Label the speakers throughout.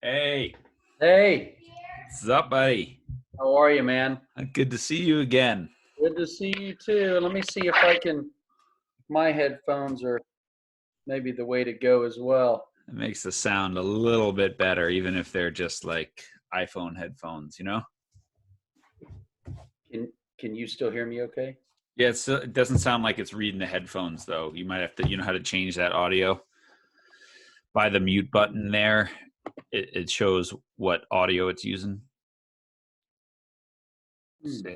Speaker 1: Hey,
Speaker 2: Hey,
Speaker 1: what's up, buddy?
Speaker 2: how are you, man?
Speaker 1: Good to see you again.
Speaker 2: Good to see you too. Let me see if I can. My headphones are maybe the way to go as well.
Speaker 1: It makes the sound a little bit better, even if they're just like iPhone headphones, you know?
Speaker 2: Can you still hear me okay?
Speaker 1: Yeah, it doesn't sound like it's reading the headphones, though. You might have to, you know how to change that audio? By the mute button there, it shows what audio it's using.
Speaker 2: Hmm.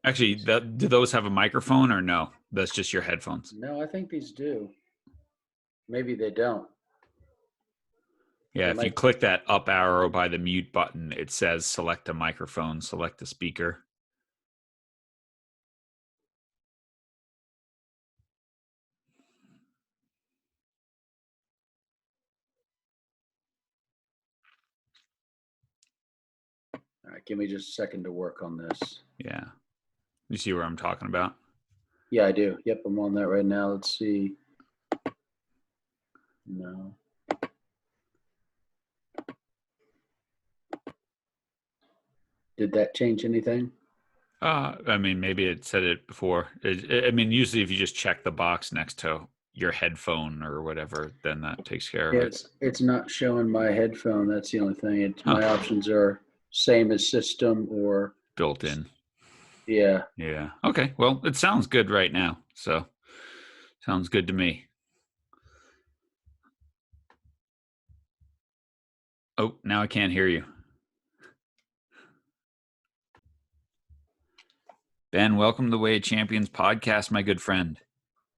Speaker 1: Actually, do those have a microphone or no? That's just your headphones.
Speaker 2: No, I think these do. Maybe they don't.
Speaker 1: Yeah,
Speaker 2: They
Speaker 1: if you
Speaker 2: might.
Speaker 1: click that up arrow by the mute button, it says select a microphone, select a speaker.
Speaker 2: All right, give me just a second to work on this.
Speaker 1: Yeah. You see where I'm talking about?
Speaker 2: Yeah, I do. Yep, I'm on that right now. Let's see. No. Did that change anything?
Speaker 1: I mean, maybe it said it before. I mean, usually if you just check the box next to your headphone or whatever, then that takes care of
Speaker 2: Yeah,
Speaker 1: it.
Speaker 2: it's not showing my headphone. That's the only thing. My
Speaker 1: Oh,
Speaker 2: options are same as system or
Speaker 1: built in.
Speaker 2: yeah.
Speaker 1: Yeah. Okay. Well, it sounds good right now. So, sounds good to me. Oh, now I can't hear you. Ben, welcome to the Way of Champions podcast, my good friend.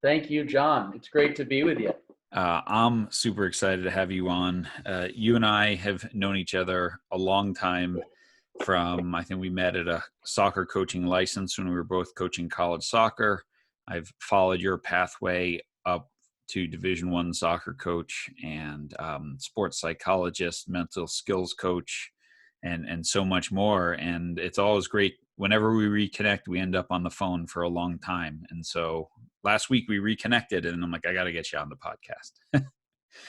Speaker 2: Thank you, John. It's great to be with you.
Speaker 1: I'm super excited to have you on. You and I have known each other a long time from, I think we met at a soccer coaching license when we were both coaching college soccer. I've followed your pathway up to Division I soccer coach and sports psychologist, mental skills coach, and so much more. And it's always great. Whenever we reconnect, we end up on the phone for a long time. And so last week we reconnected, and I'm like, I got to get you on the podcast.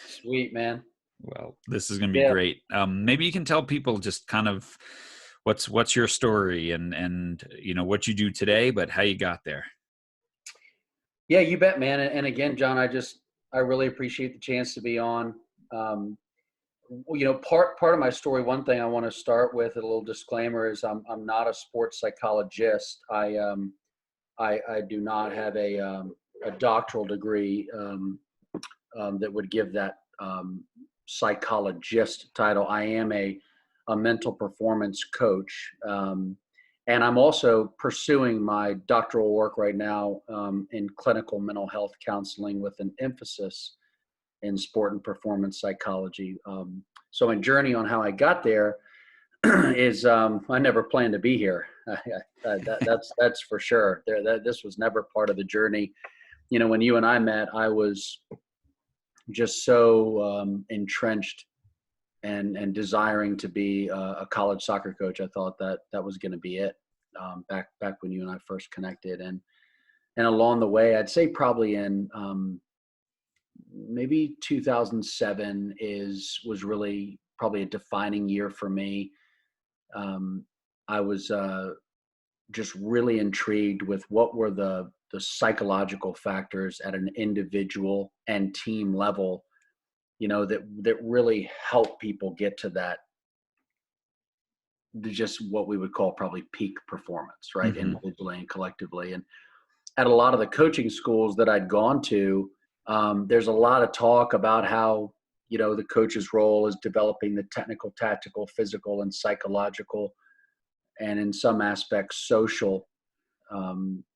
Speaker 2: Sweet, man.
Speaker 1: Well, this is going to be
Speaker 2: Yeah.
Speaker 1: great. Maybe you can tell people just kind of what's your story and you know what you do today, but how you got there.
Speaker 2: Yeah, you bet, man. And again, John, I really appreciate the chance to be on. Um, part of my story. One thing I want to start with a little disclaimer is I'm not a sports psychologist. I do not have a doctoral degree that would give that psychologist title. I am a mental performance coach. And I'm also pursuing my doctoral work right now in clinical mental health counseling with an emphasis in sport and performance psychology. So my journey on how I got there is I never planned to be here. That's for sure. This was never part of the journey. You know, when you and I met, I was just so entrenched and desiring to be a college soccer coach. I thought that was going to be it back when you and I first connected, and along the way, I'd say probably in maybe 2007 was really probably a defining year for me. I was just really intrigued with what were the psychological factors at an individual and team level, you know, that really help people get to that, just what we would call probably peak performance, right?
Speaker 1: Mm-hmm.
Speaker 2: Individually and collectively. And at a lot of the coaching schools that I'd gone to, there's a lot of talk about how, you know, the coach's role is developing the technical, tactical, physical, and psychological, and in some aspects, social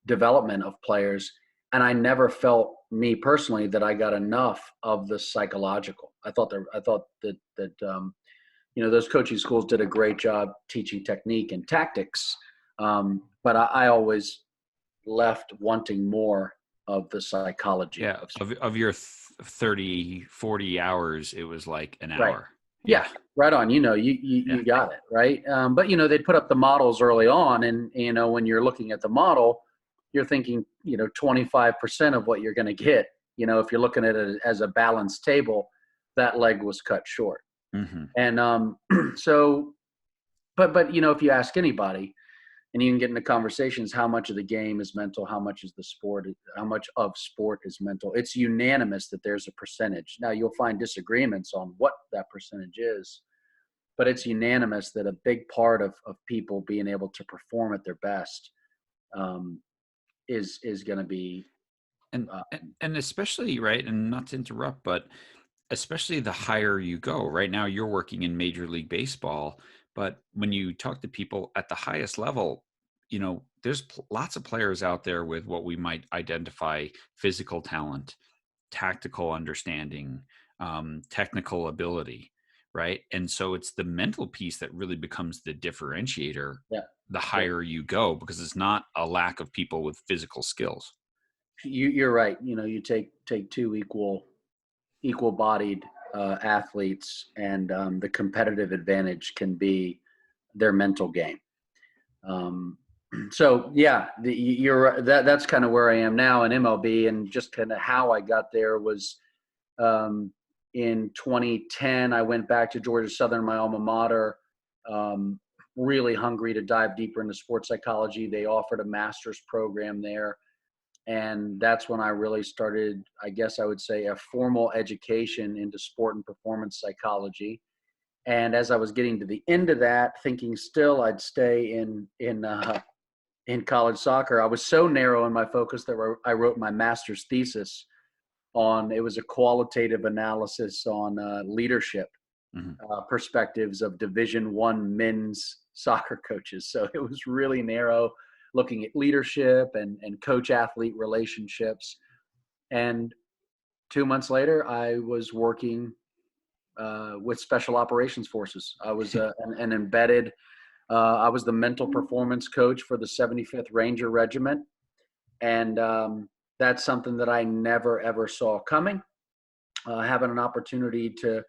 Speaker 2: development of players. And I never felt, me personally, that I got enough of the psychological. I thought that you know, those coaching schools did a great job teaching technique and tactics, but I always left wanting more of the psychology
Speaker 1: Yeah,
Speaker 2: of
Speaker 1: of your 30, 40 hours, it was like an
Speaker 2: right.
Speaker 1: hour.
Speaker 2: Yeah, right on. You know,
Speaker 1: Yeah.
Speaker 2: you got it right. But you know, they put up the models early on, and you know, when you're looking at the model, you're thinking, you know, 25% of what you're going to get. You know, if you're looking at it as a balanced table, that leg was cut short.
Speaker 1: Mm-hmm.
Speaker 2: And so, but if you ask anybody, and you can get into conversations, how much of the game is mental, how much is the sport, how much of sport is mental. It's unanimous that there's a percentage. Now you'll find disagreements on what that percentage is, but it's unanimous that a big part of people being able to perform at their best is going to be.
Speaker 1: And,
Speaker 2: Uh,
Speaker 1: and especially, right, and not to interrupt, but especially the higher you go. Right now you're working in Major League Baseball, but when you talk to people at the highest level, there's lots of players out there with what we might identify physical talent, tactical understanding, technical ability, right? And so it's the mental piece that really becomes the differentiator
Speaker 2: yeah,
Speaker 1: the
Speaker 2: yeah.
Speaker 1: higher you go, because it's not a lack of people with physical skills.
Speaker 2: You're right. You take two equal-bodied athletes, and the competitive advantage can be their mental game. So yeah, that's kind of where I am now in MLB, and just kind of how I got there was in 2010. I went back to Georgia Southern, my alma mater, really hungry to dive deeper into sports psychology. They offered a master's program there, and that's when I really started, I guess I would say, a formal education into sport and performance psychology. And as I was getting to the end of that, thinking still I'd stay in college soccer, I was so narrow in my focus that I wrote my master's thesis on, it was a qualitative analysis on leadership
Speaker 1: Mm-hmm.
Speaker 2: perspectives of Division I men's soccer coaches. So it was really narrow, looking at leadership and coach-athlete relationships. And 2 months later, I was working with Special Operations Forces. I was an embedded I was the mental performance coach for the 75th Ranger Regiment. And that's something that I never, ever saw coming. Having an opportunity to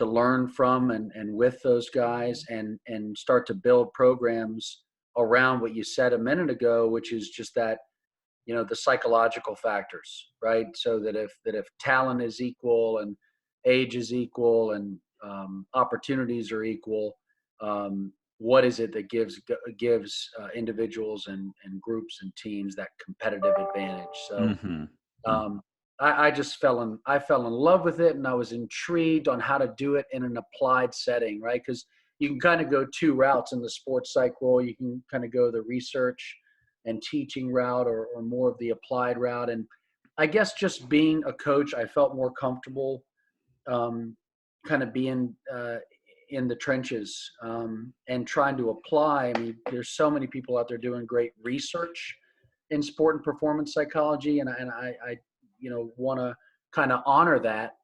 Speaker 2: learn from and with those guys, and start to build programs around what you said a minute ago, which is just that, the psychological factors, right? So that if talent is equal and age is equal and opportunities are equal, what is it that gives individuals and groups and teams that competitive advantage? So
Speaker 1: Mm-hmm.
Speaker 2: um, I just I fell in love with it, and I was intrigued on how to do it in an applied setting, right? Because you can kind of go two routes in the sports psych role. You can kind of go the research and teaching route, or more of the applied route. And I guess just being a coach, I felt more comfortable kind of being in the trenches and trying to apply. I mean, there's so many people out there doing great research in sport and performance psychology, and I want to kind of honor that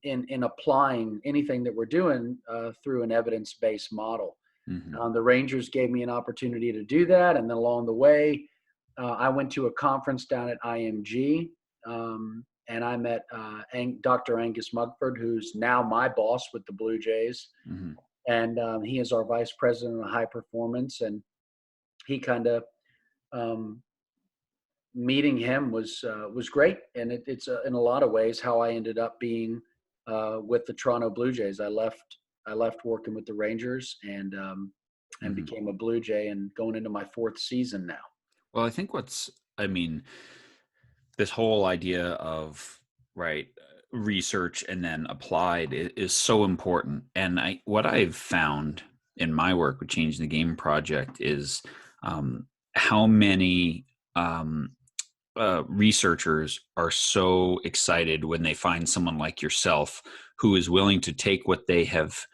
Speaker 2: in applying anything that we're doing through an evidence-based model.
Speaker 1: Mm-hmm.
Speaker 2: The Rangers gave me an opportunity to do that, and then along the way, I went to a conference down at IMG, and I met Dr. Angus Mugford, who's now my boss with the Blue Jays,
Speaker 1: Mm-hmm.
Speaker 2: and he is our vice president of high performance. And he kind of meeting him was great, and it's in a lot of ways how I ended up being with the Toronto Blue Jays. I left working with the Rangers and
Speaker 1: Mm-hmm.
Speaker 2: became a Blue Jay, and going into my fourth season now.
Speaker 1: Well, I think this whole idea of, right, research and then applied is so important. And what I've found in my work with Changing the Game Project is how many researchers are so excited when they find someone like yourself who is willing to take what they have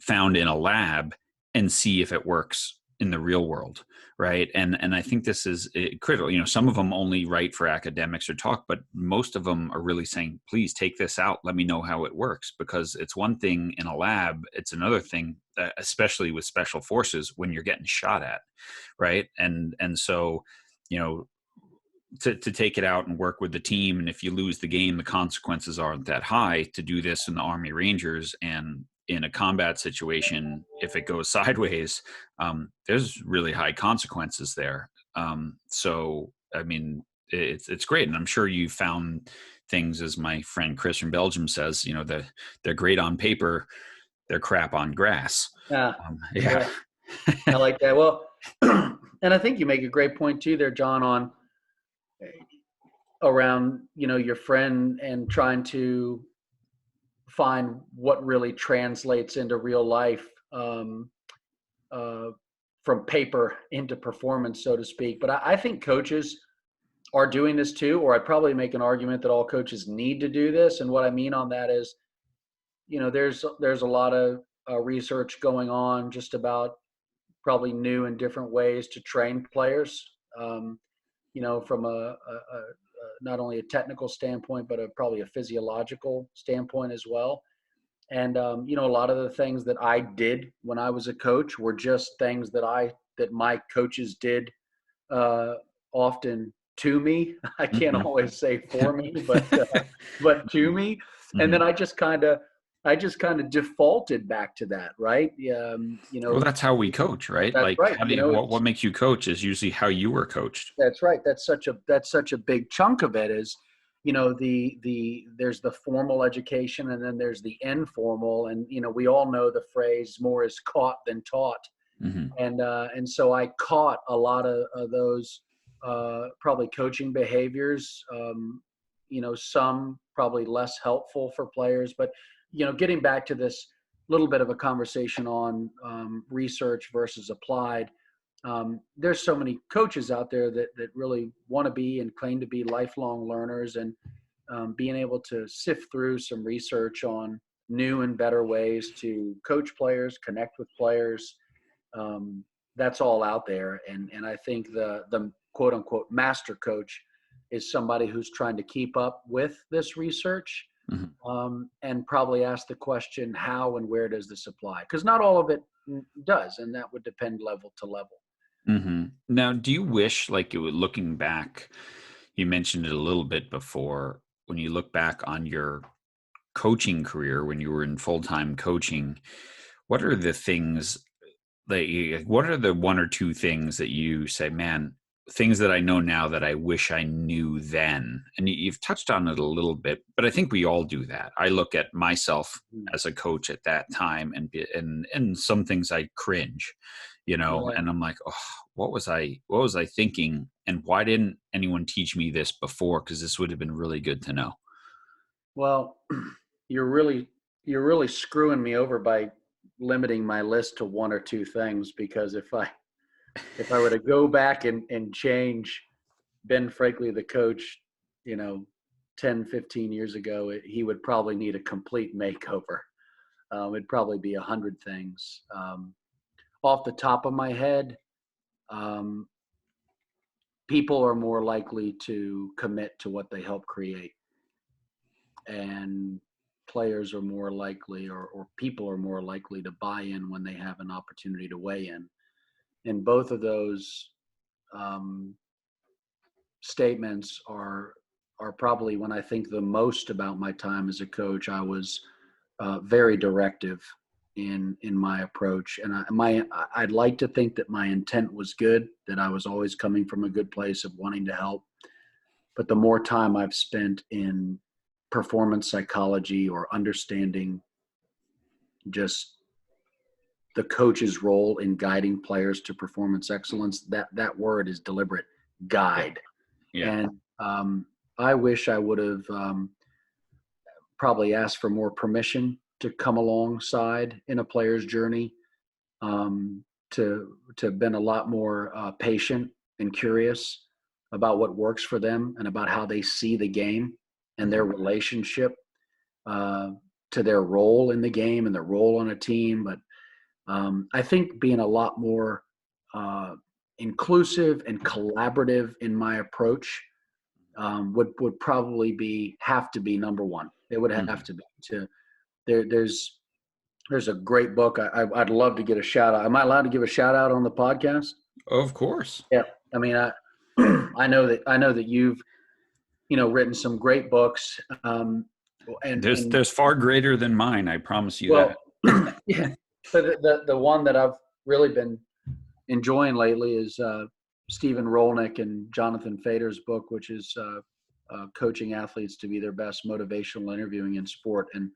Speaker 1: found in a lab and see if it works in the real world, right? And I think this is critical. Some of them only write for academics or talk, but most of them are really saying, please take this out, let me know how it works. Because it's one thing in a lab, it's another thing, especially with special forces, when you're getting shot at, right? And so to take it out and work with the team, and if you lose the game, the consequences aren't that high. To do this in the Army Rangers and in a combat situation, if it goes sideways, there's really high consequences there. So I mean, it's great, and I'm sure you found things, as my friend Chris from Belgium says, they're great on paper, they're crap on grass.
Speaker 2: Yeah.
Speaker 1: Yeah.
Speaker 2: Yeah. I like that. Well, and I think you make a great point too there, John, on around, your friend and trying to find what really translates into real life, uh, from paper into performance, so to speak. But I think coaches are doing this too, or I'd probably make an argument that all coaches need to do this. And what I mean on that is, there's a lot of research going on just about probably new and different ways to train players. From a not only a technical standpoint, but probably a physiological standpoint as well. And a lot of the things that I did when I was a coach were just things that my coaches did often to me. I can't
Speaker 1: Mm-hmm.
Speaker 2: always say for me, but to me. And then
Speaker 1: Mm-hmm.
Speaker 2: I just kind of defaulted back to that, right?
Speaker 1: Well, that's how we coach, right?
Speaker 2: That's
Speaker 1: Like,
Speaker 2: right.
Speaker 1: what makes you coach is usually how you were coached.
Speaker 2: That's right. That's such a big chunk of it is, there's the formal education and then there's the informal, and we all know the phrase more is caught than taught.
Speaker 1: Mm-hmm.
Speaker 2: And so I caught a lot of those probably coaching behaviors, some probably less helpful for players, but getting back to this little bit of a conversation on research versus applied. There's so many coaches out there that really want to be and claim to be lifelong learners, and being able to sift through some research on new and better ways to coach players, connect with players. That's all out there. And I think the quote unquote master coach is somebody who's trying to keep up with this research, and probably ask the question, how and where does this apply? Because not all of it does, and that would depend level to level.
Speaker 1: Mm-hmm. Now, do you wish, like, looking back, you mentioned it a little bit before, when you look back on your coaching career, when you were in full-time coaching, what are the things what are the one or two things that you say, man, things that I know now that I wish I knew then? And you've touched on it a little bit, but I think we all do that. I look at myself as a coach at that time, and some things I cringe,
Speaker 2: Yeah.
Speaker 1: and I'm like, oh, what was I thinking? And why didn't anyone teach me this before? Because this would have been really good to know.
Speaker 2: Well, you're really screwing me over by limiting my list to one or two things, because if I were to go back and change Ben Freakley, the coach, you know, 10, 15 years ago, he would probably need a complete makeover. It'd probably be 100 things. Off the top of my head, um, people are more likely to commit to what they help create, and players are more likely, or people are more likely to buy in when they have an opportunity to weigh in. And both of those um, statements are probably when I think the most about my time as a coach. I was very directive in my approach, and I'd like to think that my intent was good, that I was always coming from a good place of wanting to help. But the more time I've spent in performance psychology, or understanding just the coach's role in guiding players to performance excellence, that word is deliberate, guide.
Speaker 1: Yeah.
Speaker 2: And I wish I would have probably asked for more permission to come alongside in a player's journey, to have been a lot more patient and curious about what works for them, and about how they see the game and their relationship uh, to their role in the game and their role on a team. But I think being a lot more inclusive and collaborative in my approach would probably have to be number one. It would have to be. There's a great book. I'd love to get a shout out. Am I allowed to give a shout out on the podcast?
Speaker 1: Of course.
Speaker 2: Yeah. I mean, I know that you've written some great books. And
Speaker 1: There's far greater than mine. I promise you
Speaker 2: well,
Speaker 1: that.
Speaker 2: yeah. But the one that I've really been enjoying lately is Stephen Rolnick and Jonathan Fader's book, which is coaching athletes to be their best, motivational interviewing in sport. And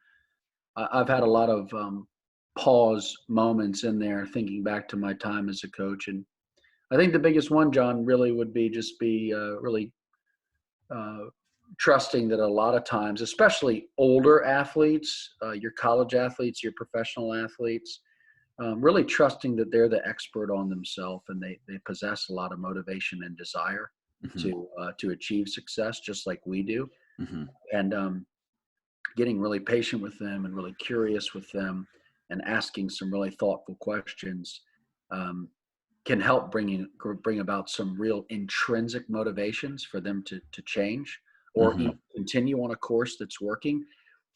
Speaker 2: I've had a lot of pause moments in there thinking back to my time as a coach. And I think the biggest one, John, really would be just be really uh, trusting that a lot of times, especially older athletes, your college athletes, your professional athletes, really trusting that they're the expert on themselves and they possess a lot of motivation and desire
Speaker 1: Hmm.
Speaker 2: to achieve success, just like we do.
Speaker 1: Hmm.
Speaker 2: And getting really patient with them and really curious with them and asking some really thoughtful questions um, can help bring about some real intrinsic motivations for them to change or
Speaker 1: Hmm.
Speaker 2: even continue on a course that's working.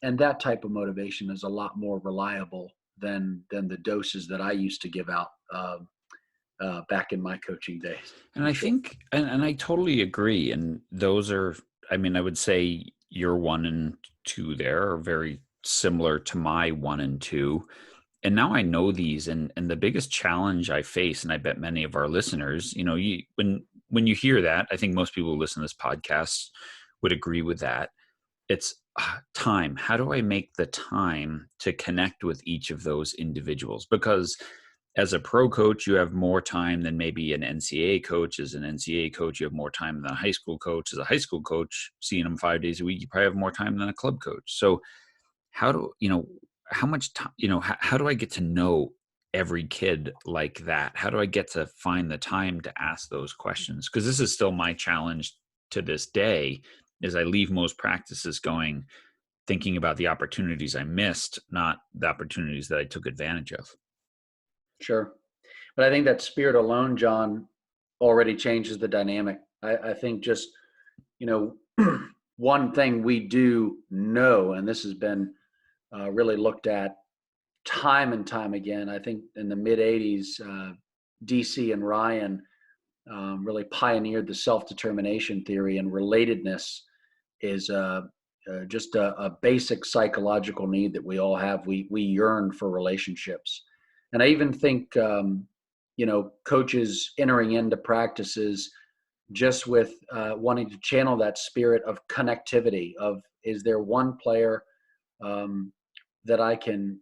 Speaker 2: And that type of motivation is a lot more reliable than the doses that I used to give out back in my coaching days,
Speaker 1: And
Speaker 2: for
Speaker 1: I
Speaker 2: sure.
Speaker 1: think, and I totally agree. And those are, I mean, I would say your 1 and 2 there are very similar to my 1 and 2. And now I know these, and the biggest challenge I face, and I bet many of our listeners, when you hear that, I think most people who listen to this podcast would agree with that. It's time. How do I make the time to connect with each of those individuals? Because as a pro coach, you have more time than maybe an NCAA coach. As an NCAA coach, you have more time than a high school coach. As a high school coach, seeing them 5 days a week, you probably have more time than a club coach. So how do how much time, how do I get to know every kid like that? How do I get to find the time to ask those questions? Because this is still my challenge to this day, is I leave most practices going thinking about the opportunities I missed, not the opportunities that I took advantage of.
Speaker 2: Sure. But I think that spirit alone, John, already changes the dynamic. I think just, you know, one thing we do know, and this has been really looked at time and time again. I think in the mid 80s, DC and Ryan really pioneered the self determination theory, and relatedness is just a basic psychological need that we all have. We yearn for relationships. And I even think, coaches entering into practices just with wanting to channel that spirit of connectivity of, is there one player um, that I can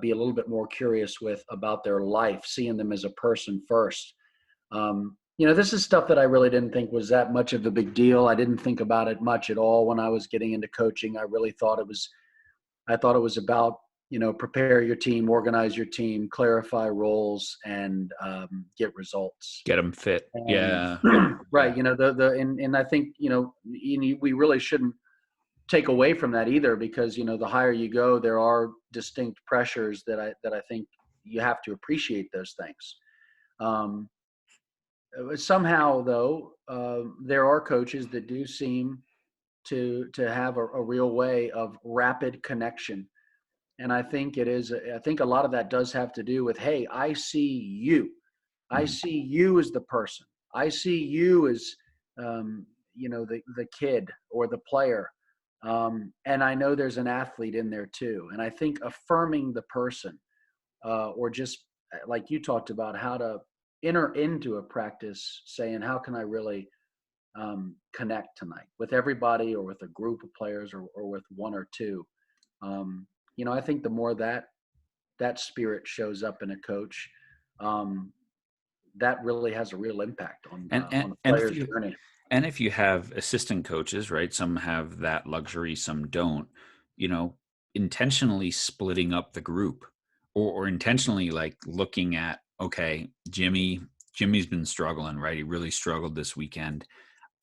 Speaker 2: be a little bit more curious with about their life, seeing them as a person first. This is stuff that I really didn't think was that much of a big deal. I didn't think about it much at all when I was getting into coaching. I thought it was about, prepare your team, organize your team, clarify roles, and get results.
Speaker 1: Get them fit.
Speaker 2: And
Speaker 1: Yeah.
Speaker 2: right,
Speaker 1: Yeah.
Speaker 2: and I think, we really shouldn't take away from that either, because the higher you go, there are distinct pressures that I think you have to appreciate those things. Um, Somehow, though, there are coaches that do seem to have a real way of rapid connection, and I think it is. I think a lot of that does have to do with, hey, I see you. I
Speaker 1: Mhm.
Speaker 2: see you as the person. I see you as, the kid or the player. And I know there's an athlete in there too. And I think affirming the person, or just like you talked about, how to enter into a practice saying, how can I really connect tonight with everybody, or with a group of players, or with one or two. Um, I think the more that spirit shows up in a coach, um, that really has a real impact
Speaker 1: And
Speaker 2: on
Speaker 1: and
Speaker 2: a
Speaker 1: and if
Speaker 2: player's
Speaker 1: you
Speaker 2: journey.
Speaker 1: and if you have assistant coaches, right? Some have that luxury, some don't. You know, intentionally splitting up the group, or intentionally like looking at, okay, Jimmy's been struggling, right? He really struggled this weekend.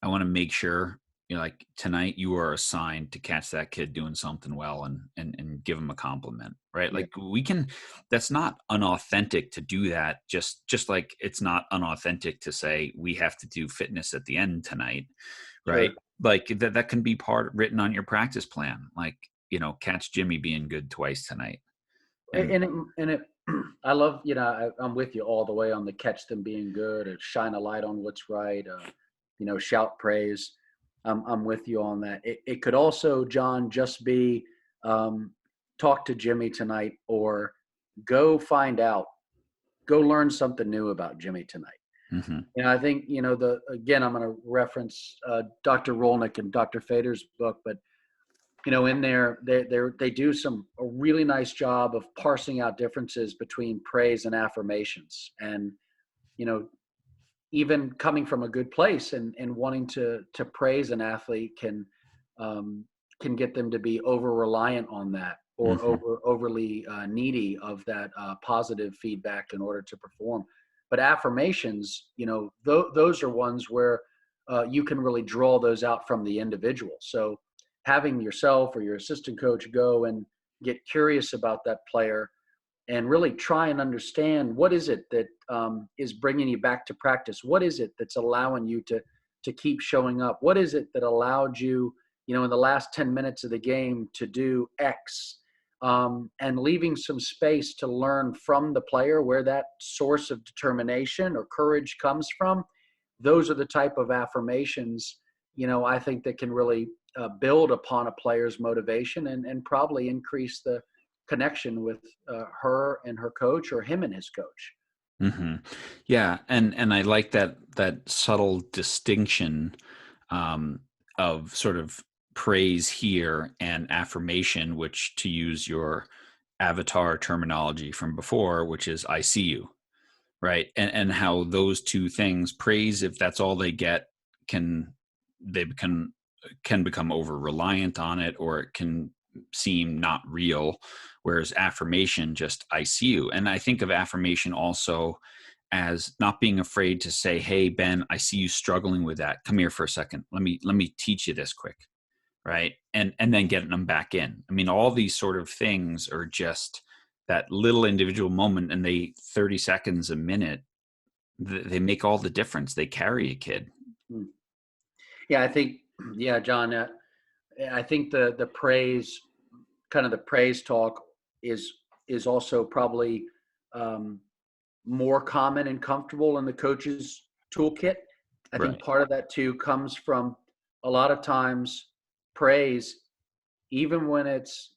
Speaker 1: I want to make sure, like tonight you are assigned to catch that kid doing something well, and give him a compliment, right?
Speaker 2: Yeah,
Speaker 1: Like we can, that's not unauthentic to do that. Just like it's not unauthentic to say we have to do fitness at the end tonight, right?
Speaker 2: sure.
Speaker 1: Like that can be part written on your practice plan. Like, catch Jimmy being good twice tonight. And
Speaker 2: And it, I love, I'm with you all the way on the catch them being good, or shine a light on what's right. Shout praise. I'm with you on that. It could also, John, just be um, talk to Jimmy tonight, or go find out, go learn something new about Jimmy tonight.
Speaker 1: Hmm.
Speaker 2: I think, again, I'm going to reference Dr. Rolnick and Dr. Fader's book, but in there, they do a really nice job of parsing out differences between praise and affirmations. And, you know, even coming from a good place and wanting to praise an athlete can get them to be over reliant on that, or
Speaker 1: Hmm.
Speaker 2: overly needy of that positive feedback in order to perform. But affirmations, those are ones where you can really draw those out from the individual. So having yourself or your assistant coach go and get curious about that player and really try and understand, what is it that is bringing you back to practice? What is it that's allowing you to keep showing up? What is it that allowed you, in the last 10 minutes of the game to do X? And leaving some space to learn from the player where that source of determination or courage comes from. Those are the type of affirmations, I think, that can really build upon a player's motivation and probably increase the connection with her and her coach, or him and his coach.
Speaker 1: Hmm. Yeah, and I like that subtle distinction, um, of sort of praise here and affirmation, which, to use your avatar terminology from before, which is "I see you," right? And how those two things, praise, if that's all they get, can they can become over reliant on it, or it can seem not real. Whereas affirmation, just "I see you." And I think of affirmation also as not being afraid to say, "Hey, Ben, I see you struggling with that. Come here for a second. Let me teach you this quick." Right. And then getting them back in. I mean, all these sort of things are just that little individual moment, and 30 seconds a minute, they make all the difference. They carry a kid.
Speaker 2: Mm. Yeah, I think, yeah, John, I think the praise, kind of the praise talk is also probably um, more common and comfortable in the coach's toolkit. I think
Speaker 1: Right.
Speaker 2: part of that too comes from a lot of times praise, even when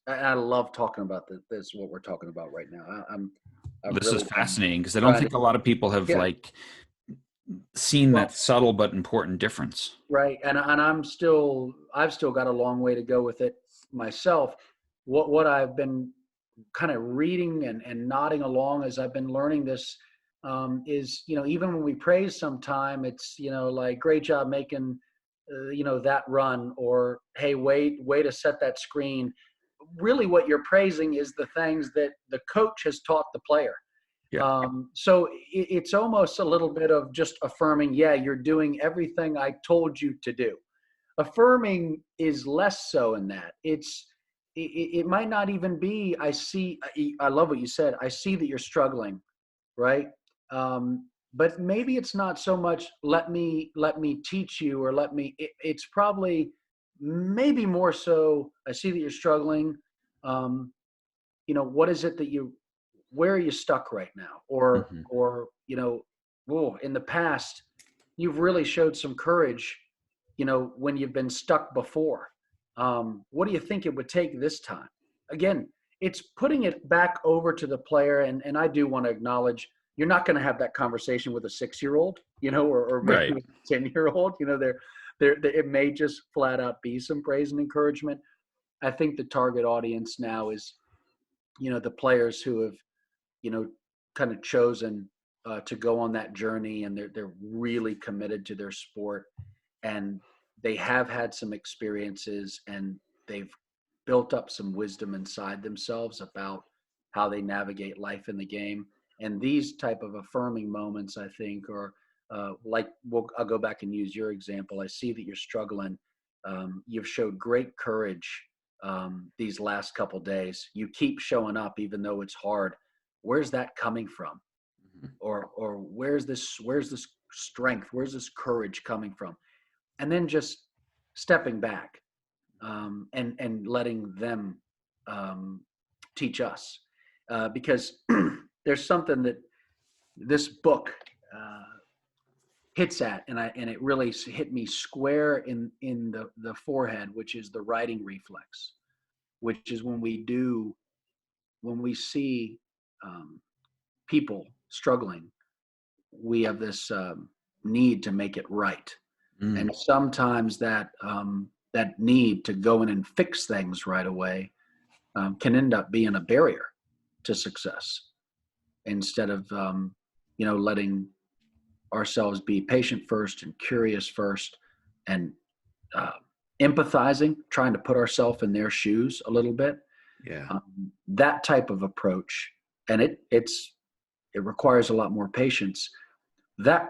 Speaker 2: I love talking about this, what we're talking about right now. I've
Speaker 1: This is
Speaker 2: really been
Speaker 1: fascinating because I don't
Speaker 2: trying to,
Speaker 1: think a lot of people have
Speaker 2: yeah,
Speaker 1: like seen that
Speaker 2: well,
Speaker 1: subtle but important difference.
Speaker 2: right. And I've still got a long way to go with it myself. What I've been kind of reading and nodding along as I've been learning this, is, even when we praise sometime, it's, like, great job making, that run, or, hey, way to set that screen. Really what you're praising is the things that the coach has taught the player.
Speaker 1: Yeah.
Speaker 2: So it's almost a little bit of just affirming, yeah, you're doing everything I told you to do. Affirming is less so in that. It might not even be, I love what you said. I see that you're struggling, right? But maybe it's not so much, let me teach you, or it's probably maybe more so, I see that you're struggling. Um, what is it where are you stuck right now?
Speaker 1: Hmm.
Speaker 2: Or, oh, in the past, you've really showed some courage, when you've been stuck before. What do you think it would take this time? Again, it's putting it back over to the player. And I do want to acknowledge, you're not going to have that conversation with a 6-year-old, or maybe
Speaker 1: Right.
Speaker 2: with a 10-year-old. It may just flat out be some praise and encouragement. I think the target audience now is, the players who have, you know, kind of chosen to go on that journey, and they're really committed to their sport, and they have had some experiences, and they've built up some wisdom inside themselves about how they navigate life in the game. And these type of affirming moments, I think, are like, I'll go back and use your example. I see that you're struggling. You've showed great courage these last couple days. You keep showing up even though it's hard. Where's that coming from? Or where's this strength? Where's this courage coming from? And then just stepping back, and letting them um, teach us, because there's something that this book uh, hits at, and it really hit me square in the forehead, which is the writing reflex, which is when we see um, people struggling, we have this need to make it right. And sometimes that need to go in and fix things right away can end up being a barrier to success, instead of letting ourselves be patient first and curious first, and uh, empathizing, trying to put ourselves in their shoes a little bit.
Speaker 1: Yeah.
Speaker 2: That type of approach, and it requires a lot more patience. That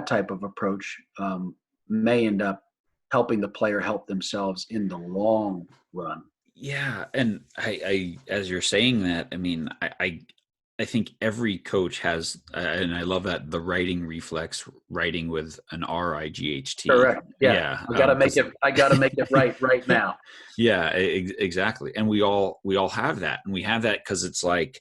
Speaker 2: type of approach may end up helping the player help themselves in the long run.
Speaker 1: Yeah. And I as you're saying that, I mean, I think every coach has, and I love that, the writing reflex, writing with an RIGHT.
Speaker 2: Correct. Yeah.
Speaker 1: Yeah.
Speaker 2: I gotta make it right now.
Speaker 1: Yeah, exactly. And we all have that. And we have that because it's like,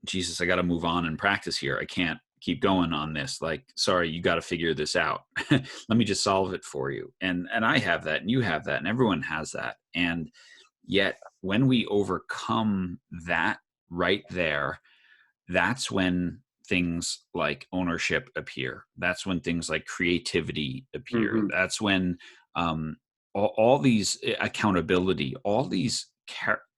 Speaker 1: Jesus, I got to move on and practice here. I can't keep going on this. Like, sorry, you got to figure this out. Let me just solve it for you. And I have that, and you have that, and everyone has that. And yet when we overcome that right there, that's when things like ownership appear. That's when things like creativity appear.
Speaker 2: Mm-hmm.
Speaker 1: That's when all these accountability, all these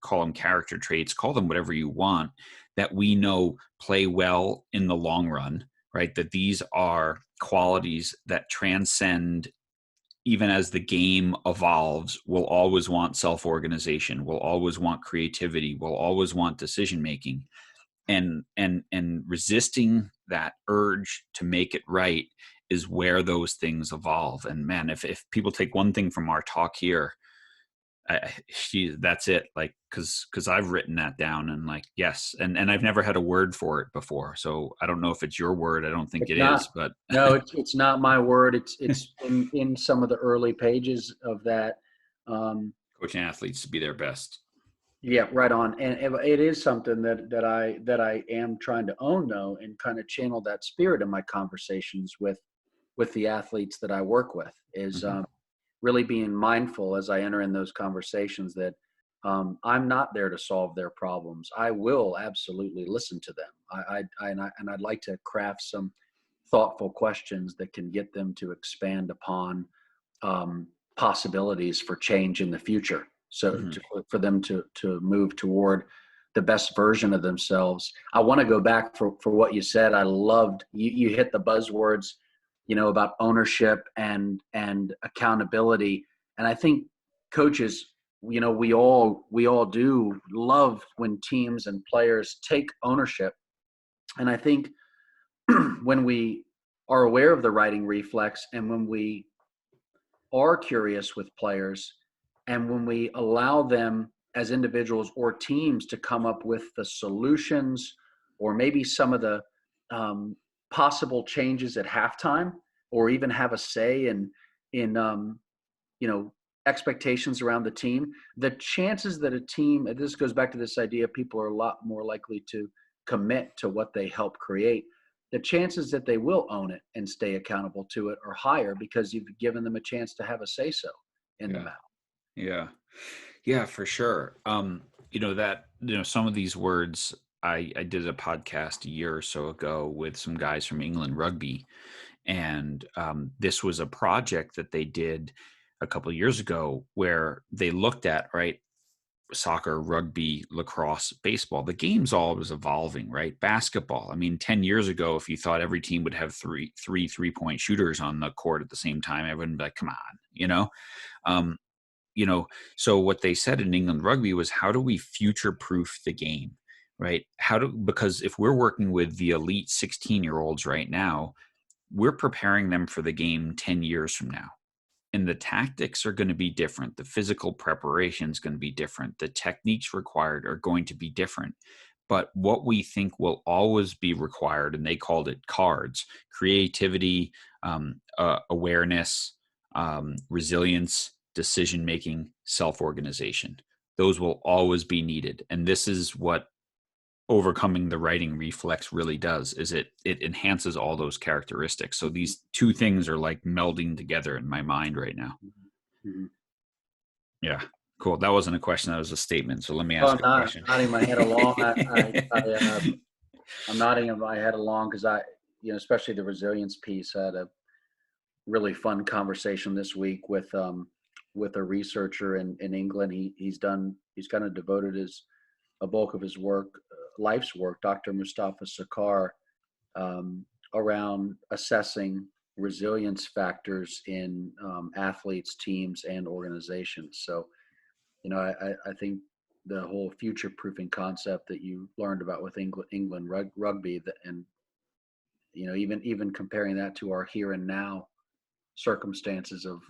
Speaker 1: call them character traits, call them whatever you want, that we know play well in the long run, right? That these are qualities that transcend. Even as the game evolves, we'll always want self-organization, we'll always want creativity, we'll always want decision making, and resisting that urge to make it right is where those things evolve. And man, if people take one thing from our talk here, that's it. Like, because I've written that down, and like, yes, and I've never had a word for it before, so I don't know if it's your word. I don't think
Speaker 2: It's
Speaker 1: it
Speaker 2: not,
Speaker 1: is, but
Speaker 2: no, it's not my word. It's in some of the early pages of that.
Speaker 1: coaching athletes to be their best.
Speaker 2: Yeah, right on. And it is something that I am trying to own, though, and kind of channel that spirit in my conversations with the athletes that I work with, is
Speaker 1: Mm-hmm.
Speaker 2: really being mindful as I enter in those conversations that I'm not there to solve their problems. I will absolutely listen to them. And I'd like to craft some thoughtful questions that can get them to expand upon possibilities for change in the future. So
Speaker 1: Mm-hmm.
Speaker 2: for them to move toward the best version of themselves. I want to go back for what you said. I loved you hit the buzzwords, about ownership and accountability. And I think coaches, we all do love when teams and players take ownership. And I think when we are aware of the writing reflex, and when we are curious with players, and when we allow them as individuals or teams to come up with the solutions, or maybe some of the possible changes at halftime, or even have a say in expectations around the team, the chances that a team, and this goes back to this idea, people are a lot more likely to commit to what they help create. The chances that they will own it and stay accountable to it are higher, because you've given them a chance to have a say so in the
Speaker 1: Yeah.
Speaker 2: matter.
Speaker 1: Yeah. Yeah, for sure. Some of these words, I did a podcast a year or so ago with some guys from England rugby. And this was a project that they did a couple of years ago, where they looked at, right, soccer, rugby, lacrosse, baseball. The game's always evolving, right? Basketball. I mean, 10 years ago, if you thought every team would have three 3-point shooters on the court at the same time, everyone would be like, come on, Um, so what they said in England rugby was, how do we future proof the game, right? Because if we're working with the elite 16-year-olds right now, we're preparing them for the game 10 years from now. And the tactics are going to be different. The physical preparation is going to be different. The techniques required are going to be different. But what we think will always be required, and they called it cards: creativity, awareness, resilience, decision making, self-organization. Those will always be needed. And this is what overcoming the writing reflex really does, is it enhances all those characteristics. So these two things are like melding together in my mind right now.
Speaker 2: Mm-hmm.
Speaker 1: Yeah, cool. That wasn't a question, that was a statement, so let me
Speaker 2: Well,
Speaker 1: ask a
Speaker 2: I'm
Speaker 1: question.
Speaker 2: nodding my head along. I'm nodding my head along because especially the resilience piece. I had a really fun conversation this week with a researcher in England. He's kind of devoted a bulk of his work, life's work, Dr. Mustafa Sakar, around assessing resilience factors in athletes, teams, and organizations. So, I think the whole future proofing concept that you learned about with England rugby, and even comparing that to our here and now circumstances of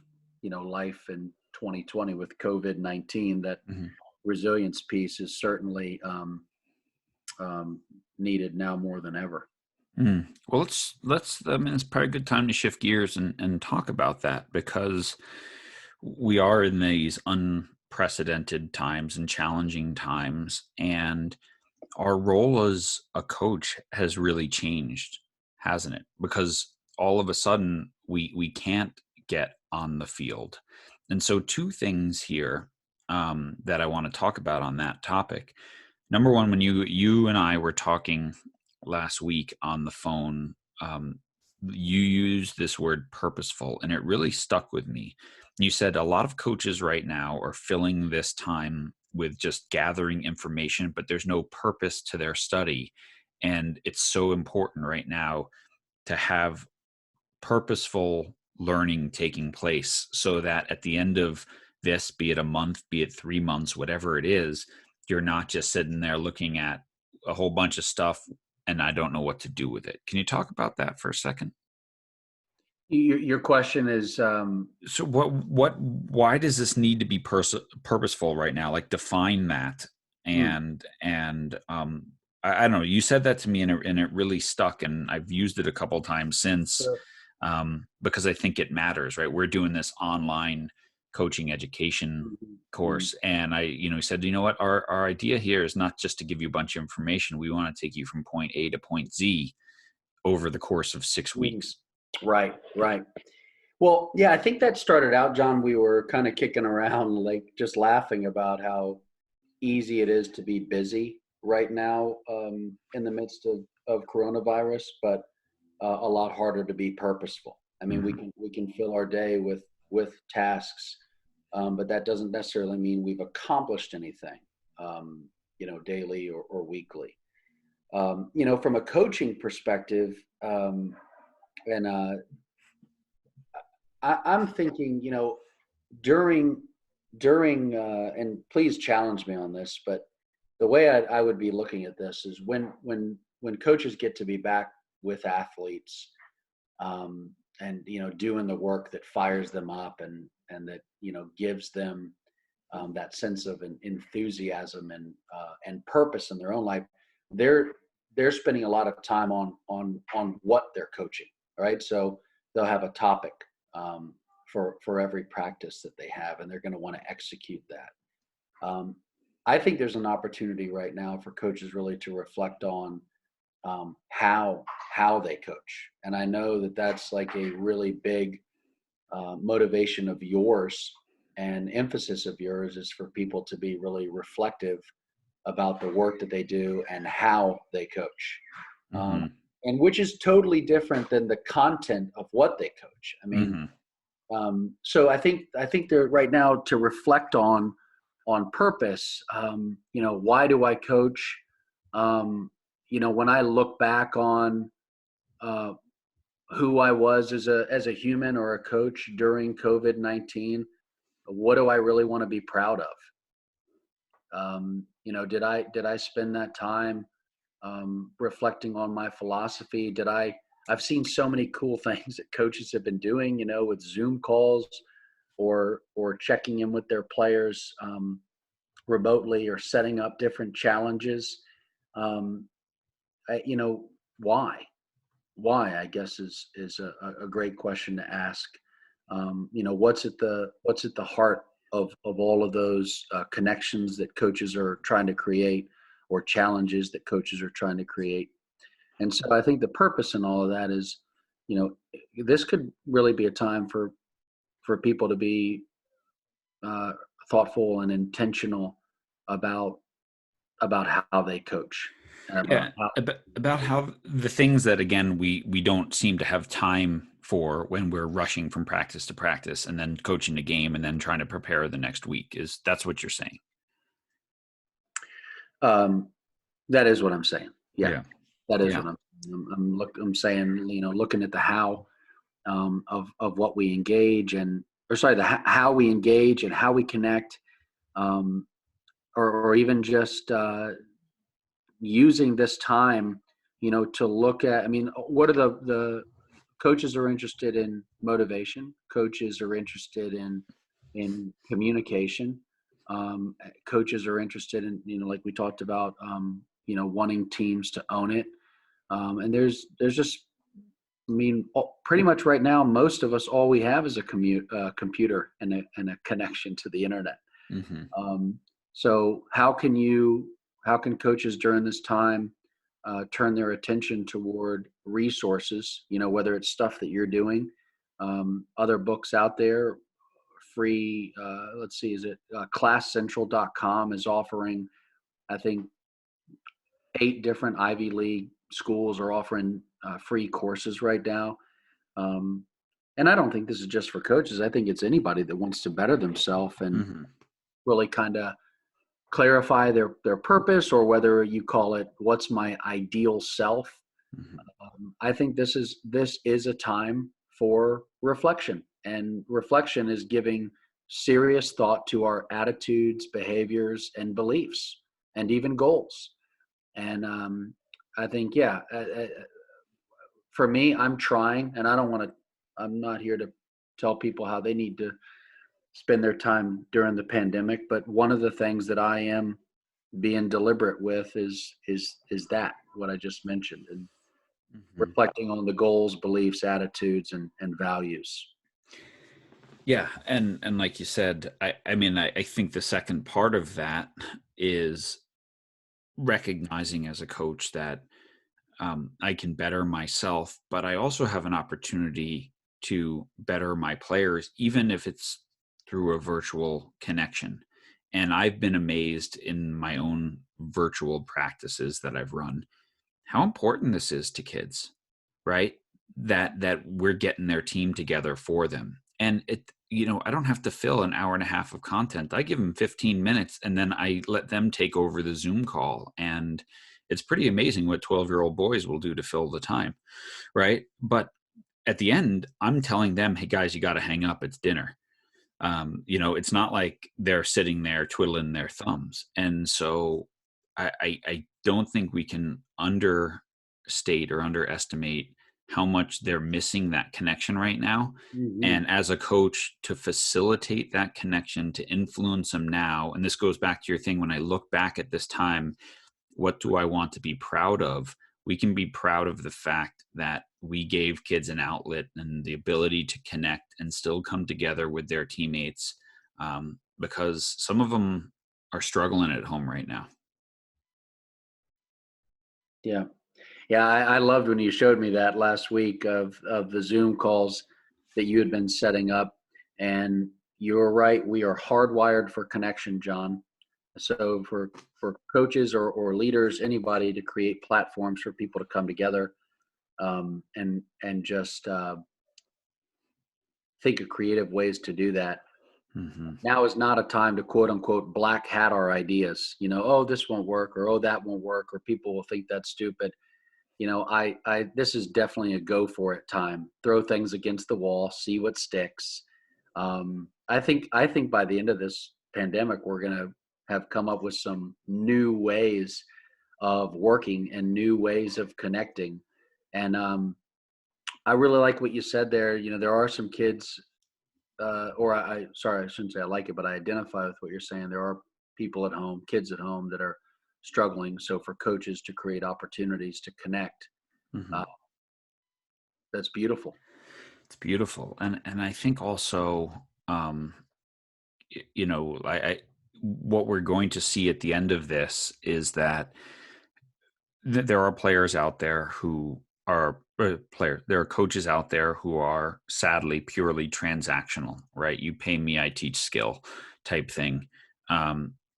Speaker 2: life in 2020 with COVID-19, that
Speaker 1: Mhm.
Speaker 2: resilience piece is certainly needed now more than ever.
Speaker 1: Well, I mean, it's probably a good time to shift gears and talk about that, because we are in these unprecedented times and challenging times, and our role as a coach has really changed, hasn't it? Because all of a sudden we can't get on the field. And so two things here that I want to talk about on that topic. Number one, when you and I were talking last week on the phone, you used this word purposeful, and it really stuck with me. You said a lot of coaches right now are filling this time with just gathering information, but there's no purpose to their study. And it's so important right now to have purposeful learning taking place, so that at the end of this, be it a month, be it 3 months, whatever it is, you're not just sitting there looking at a whole bunch of stuff and I don't know what to do with it. Can you talk about that for a second?
Speaker 2: Your question is,
Speaker 1: So why does this need to be purposeful right now? Like, define that.
Speaker 2: hmm,
Speaker 1: And I don't know. You said that to me, and it really stuck. And I've used it a couple times since,
Speaker 2: sure.
Speaker 1: because I think it matters, right? We're doing this online coaching education
Speaker 2: Mhm, mhm,
Speaker 1: course, and said, you know what, our idea here is not just to give you a bunch of information. We want to take you from point A to point Z over the course of six
Speaker 2: mhm.
Speaker 1: weeks.
Speaker 2: Right, right. Well, yeah, I think that started out, John. We were kind of kicking around, like just laughing about how easy it is to be busy right now, in the midst of coronavirus, but a lot harder to be purposeful. I mean, we
Speaker 1: Hmm.
Speaker 2: can fill our day with tasks, but that doesn't necessarily mean we've accomplished anything, daily or weekly. From a coaching perspective, and I'm thinking, during and please challenge me on this, but the way I would be looking at this is when coaches get to be back with athletes, and doing the work that fires them up, and that gives them that sense of an enthusiasm and purpose in their own life. They're spending a lot of time on what they're coaching. Right, so they'll have a topic, for every practice that they have, and they're going to want to execute that. I think there's an opportunity right now for coaches really to reflect on, how they coach, and I know that that's like a really big motivation of yours and emphasis of yours, is for people to be really reflective about the work that they do and how they coach, um,
Speaker 1: Hmm.
Speaker 2: and which is totally different than the content of what they coach. I mean,
Speaker 1: Hmm.
Speaker 2: so I think they're right now to reflect on purpose. Why do I coach? When I look back on uh, who I was as a human or a coach during COVID-19, what do I really want to be proud of? Did I spend that time reflecting on my philosophy? I've seen so many cool things that coaches have been doing, with Zoom calls, or checking in with their players remotely, or setting up different challenges. Um, I, you know, why? Why? I guess is a great question to ask. What's at the heart of all of those connections that coaches are trying to create, or challenges that coaches are trying to create. And so I think the purpose in all of that is, this could really be a time for people to be uh, thoughtful and intentional about about how they coach.
Speaker 1: Yeah,
Speaker 2: How,
Speaker 1: about how the things that again we don't seem to have time for when we're rushing from practice to practice and then coaching a game and then trying to prepare the next week is that's what you're saying.
Speaker 2: um, that is what I'm saying. Yeah,
Speaker 1: Yeah.
Speaker 2: that is
Speaker 1: Yeah.
Speaker 2: what I'm saying. Looking at the how of what we engage or sorry, how we engage and how we connect, um, or even just using this time, to look at. I mean, what are the coaches are interested in motivation. Coaches are interested in communication. Coaches are interested in, like we talked about, wanting teams to own it. And there's just, I mean, pretty much right now, most of us, all we have is a computer and a connection to the internet.
Speaker 1: Mm-hmm.
Speaker 2: So how can coaches during this time turn their attention toward resources, whether it's stuff that you're doing, other books out there, free, let's see, is it classcentral.com is offering, I think, 8 different Ivy League schools are offering free courses right now. Um, and I don't think this is just for coaches. I think it's anybody that wants to better themselves and
Speaker 1: Mm-hmm.
Speaker 2: really kind of clarify their purpose, or whether you call it what's my ideal self.
Speaker 1: Mm-hmm.
Speaker 2: I think this is a time for reflection, and reflection is giving serious thought to our attitudes, behaviors, and beliefs, and even goals. And I think, yeah, for me, I'm trying, and I'm not here to tell people how they need to spend their time during the pandemic, but one of the things that I am being deliberate with is that what I just mentioned, and
Speaker 1: Mm-hmm.
Speaker 2: reflecting on the goals, beliefs, attitudes, and values.
Speaker 1: Yeah, and like you said, I mean, I think the second part of that is recognizing as a coach that I can better myself, but I also have an opportunity to better my players, even if it's through a virtual connection. And I've been amazed in my own virtual practices that I've run how important this is to kids, right? That we're getting their team together for them. And I don't have to fill an hour and a half of content. I give them 15 minutes and then I let them take over the Zoom call. And it's pretty amazing what 12-year-old boys will do to fill the time, right? But at the end, I'm telling them, hey guys, you got to hang up. It's dinner. It's not like they're sitting there twiddling their thumbs. And so I don't think we can understate or underestimate how much they're missing that connection right now.
Speaker 2: Mm-hmm.
Speaker 1: And as a coach, to facilitate that connection, to influence them now, and this goes back to your thing, when I look back at this time, what do I want to be proud of? We can be proud of the fact that we gave kids an outlet and the ability to connect and still come together with their teammates, because some of them are struggling at home right now.
Speaker 2: Yeah. Yeah, I loved when you showed me that last week of the Zoom calls that you had been setting up. And you're right, we are hardwired for connection, John. So for coaches or leaders, anybody, to create platforms for people to come together, and just think of creative ways to do that.
Speaker 1: Mm-hmm.
Speaker 2: Now is not a time to quote unquote black hat our ideas. Oh, this won't work, or oh, that won't work, or people will think that's stupid. This is definitely a go for it time. Throw things against the wall, see what sticks. I think by the end of this pandemic, we're going to have come up with some new ways of working and new ways of connecting. And I really like what you said there. There are some kids, sorry, I shouldn't say I like it, but I identify with what you're saying. There are people at home, kids at home that are struggling. So for coaches to create opportunities to connect,
Speaker 1: Mm-hmm.
Speaker 2: uh, that's beautiful.
Speaker 1: It's beautiful, and I think also, I what we're going to see at the end of this is that there are players out there who are players. There are coaches out there who are sadly purely transactional, right? You pay me, I teach skill type thing.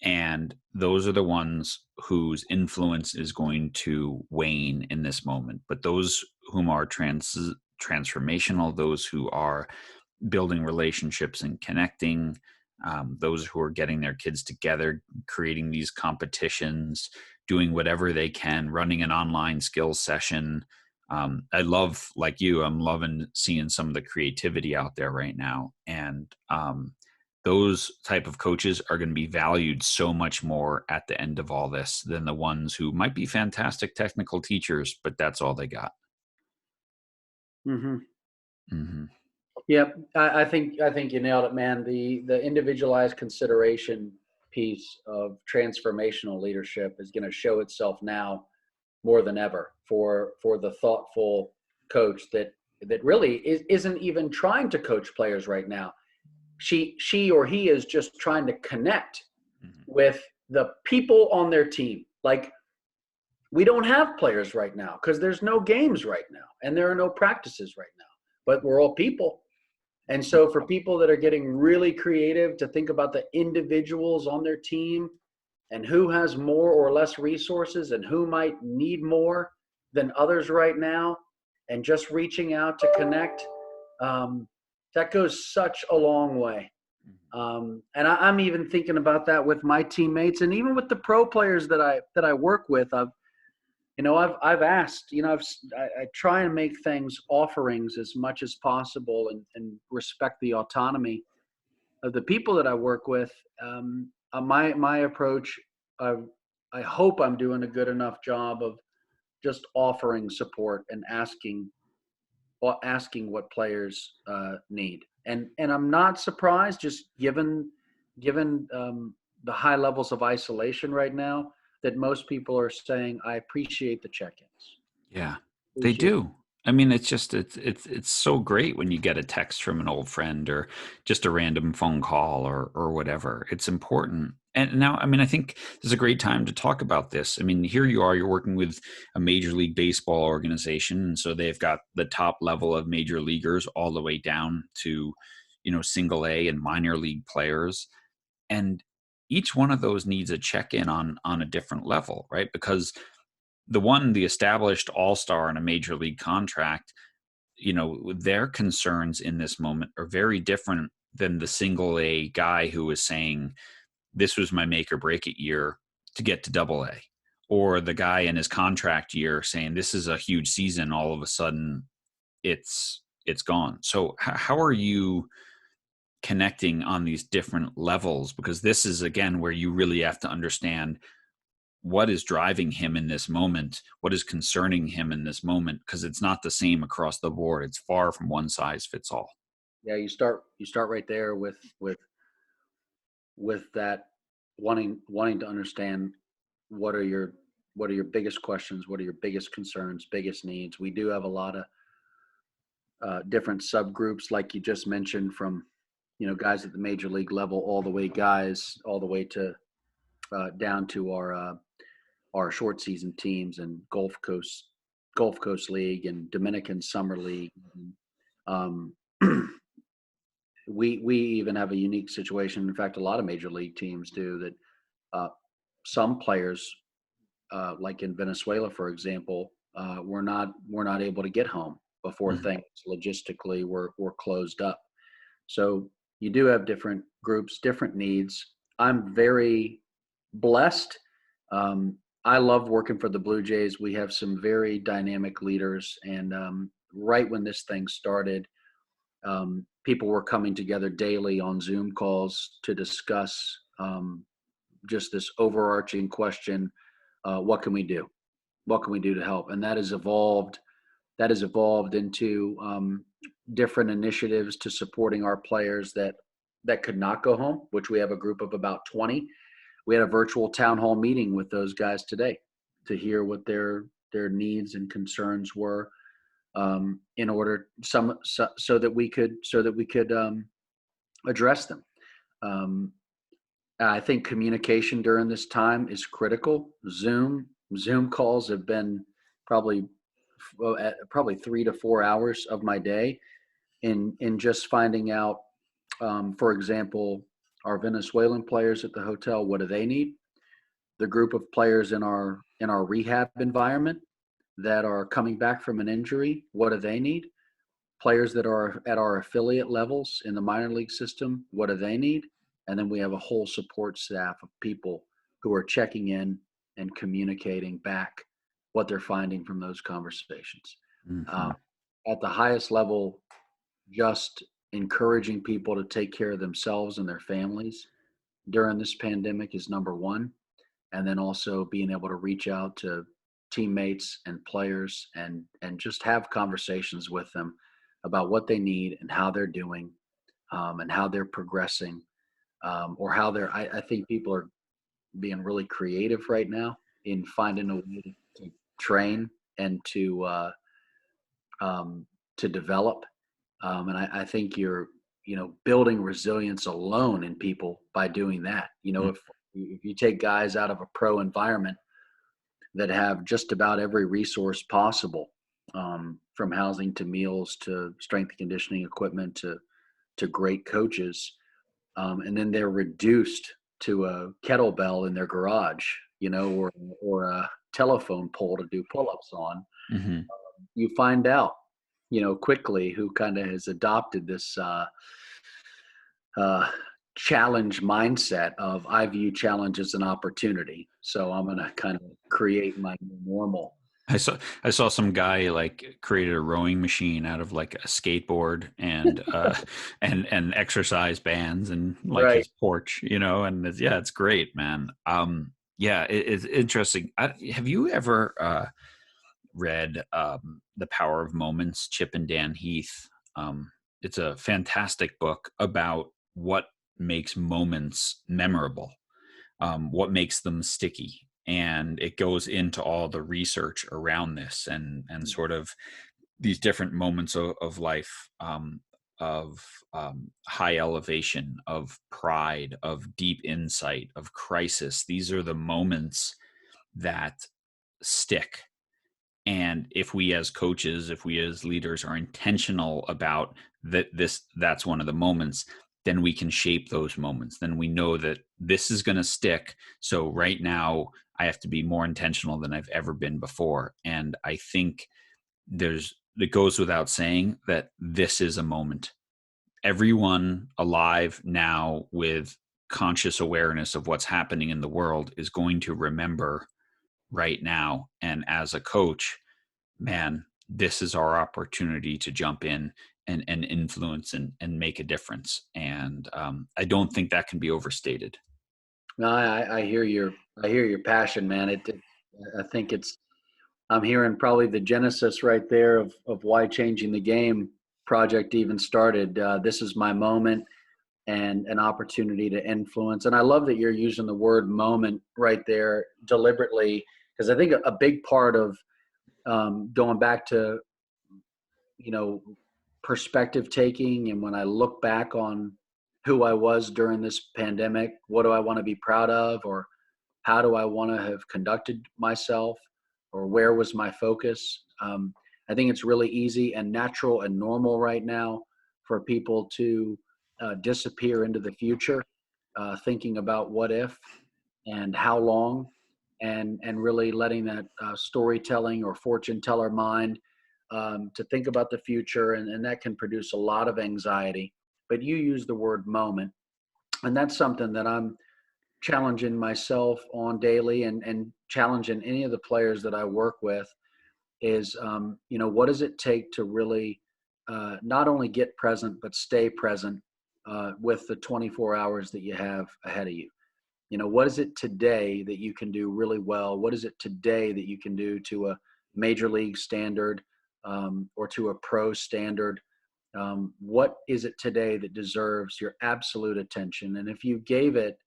Speaker 1: And those are the ones whose influence is going to wane in this moment. But those whom are transformational, those who are building relationships and connecting, those who are getting their kids together, creating these competitions, doing whatever they can, running an online skills session. I love, like you, I'm loving seeing some of the creativity out there right now. And those type of coaches are going to be valued so much more at the end of all this than the ones who might be fantastic technical teachers, but that's all they got.
Speaker 2: Mm-hmm.
Speaker 1: Mm-hmm.
Speaker 2: Yep, I think you nailed it, man. The individualized consideration piece of transformational leadership is going to show itself now more than ever for the thoughtful coach that really isn't even trying to coach players right now. She or he is just trying to connect
Speaker 1: Mm-hmm.
Speaker 2: with the people on their team. Like, we don't have players right now because there's no games right now and there are no practices right now, but we're all people. And so for people that are getting really creative to think about the individuals on their team and who has more or less resources and who might need more than others right now, and just reaching out to connect, that goes such a long way. And I'm even thinking about that with my teammates and even with the pro players that I work with. I've asked, I try and make things offerings as much as possible and respect the autonomy of the people that I work with. My approach, I hope I'm doing a good enough job of just offering support and asking what players need. And I'm not surprised, just given the high levels of isolation right now, that most people are saying, I appreciate the check-ins.
Speaker 1: Yeah, they
Speaker 2: Appreciate.
Speaker 1: do. I mean, it's so great when you get a text from an old friend or just a random phone call or whatever. It's important. And now, I mean, I think this is a great time to talk about this. I mean, here you are, you're working with a Major League Baseball organization, and so they've got the top level of major leaguers all the way down to, single A and minor league players. And each one of those needs a check-in on a different level, right? Because the established all-star in a major league contract, their concerns in this moment are very different than the single A guy who was saying, this was my make or break it year to get to double A, or the guy in his contract year saying, this is a huge season. All of a sudden it's gone. So how are you connecting on these different levels? Because this is, again, where you really have to understand what is driving him in this moment, what is concerning him in this moment, because it's not the same across the board. It's far from one size fits all.
Speaker 2: Yeah, you start right there with that, wanting to understand what are your biggest questions, what are your biggest concerns, biggest needs. We do have a lot of different subgroups, like you just mentioned, from guys at the major league level, all the way to down to our short season teams and Gulf Coast League and Dominican Summer League. Um, we even have a unique situation. In fact, a lot of major league teams do that. Some players, like in Venezuela, for example, we're not able to get home before
Speaker 1: Mhm.
Speaker 2: things logistically were closed up. So you do have different groups, different needs. I'm very blessed. Um, I love working for the Blue Jays. We have some very dynamic leaders, and right when this thing started, people were coming together daily on Zoom calls to discuss just this overarching question: what can we do? What can we do to help? And that has evolved. That has evolved into different initiatives to supporting our players that could not go home, which we have a group of about 20. We had a virtual town hall meeting with those guys today to hear what their needs and concerns were, in order so that we could address them. Um, I think communication during this time is critical. Zoom calls have been probably probably 3 to 4 hours of my day in just finding out, for example, Our Venezuelan players at the hotel, what do they need? The group of players in our rehab environment that are coming back from an injury, what do they need? Players that are at our affiliate levels in the minor league system, what do they need? And then we have a whole support staff of people who are checking in and communicating back what they're finding from those conversations.
Speaker 1: Mm-hmm.
Speaker 2: Um, at the highest level, just encouraging people to take care of themselves and their families during this pandemic is number one. And then also being able to reach out to teammates and players and just have conversations with them about what they need and how they're doing, and how they're progressing, or how I think people are being really creative right now in finding a way to train and to develop. And I think you're, building resilience alone in people by doing that. If you take guys out of a pro environment that have just about every resource possible, from housing to meals to strength and conditioning equipment to great coaches, and then they're reduced to a kettlebell in their garage, or a telephone pole to do pull-ups on.
Speaker 1: Mm-hmm.
Speaker 2: You find out, quickly who kind of has adopted this uh, challenge mindset of I view challenge as an opportunity. So I'm going to kind of create my new normal.
Speaker 1: I saw some guy like created a rowing machine out of like a skateboard and and exercise bands and like
Speaker 2: Right.
Speaker 1: his porch, and yeah, it's great, man. Yeah, it's interesting. Have you ever read The Power of Moments, Chip and Dan Heath? It's a fantastic book about what makes moments memorable, what makes them sticky. And it goes into all the research around this and sort of these different moments of life, of high elevation, of pride, of deep insight, of crisis. These are the moments that stick. And if we as coaches, if we as leaders are intentional about that's one of the moments, then we can shape those moments. Then we know that this is going to stick. So right now I have to be more intentional than I've ever been before. And I think it goes without saying that this is a moment. Everyone alive now with conscious awareness of what's happening in the world is going to remember right now. And as a coach, man, this is our opportunity to jump in and influence and make a difference. And I don't think that can be overstated.
Speaker 2: No, I hear your passion, man. I think I'm hearing probably the genesis right there of why Changing the Game project even started. This is my moment and an opportunity to influence. And I love that you're using the word moment right there deliberately, because I think a big part of, going back to, you know, perspective taking. And when I look back on who I was during this pandemic, what do I want to be proud of? Or how do I want to have conducted myself? Or where was my focus? I think it's really easy and natural and normal right now for people to disappear into the future, thinking about what if and how long, and really letting that storytelling or fortune teller mind, to think about the future, and that can produce a lot of anxiety. But you use the word moment, and that's something that I'm challenging myself on daily, and challenging any of the players that I work with is, what does it take to really not only get present but stay present with the 24 hours that you have ahead of you. What is it today that you can do really well? What is it today that you can do to a major league standard, or to a pro standard? What is it today that deserves your absolute attention? And if you gave it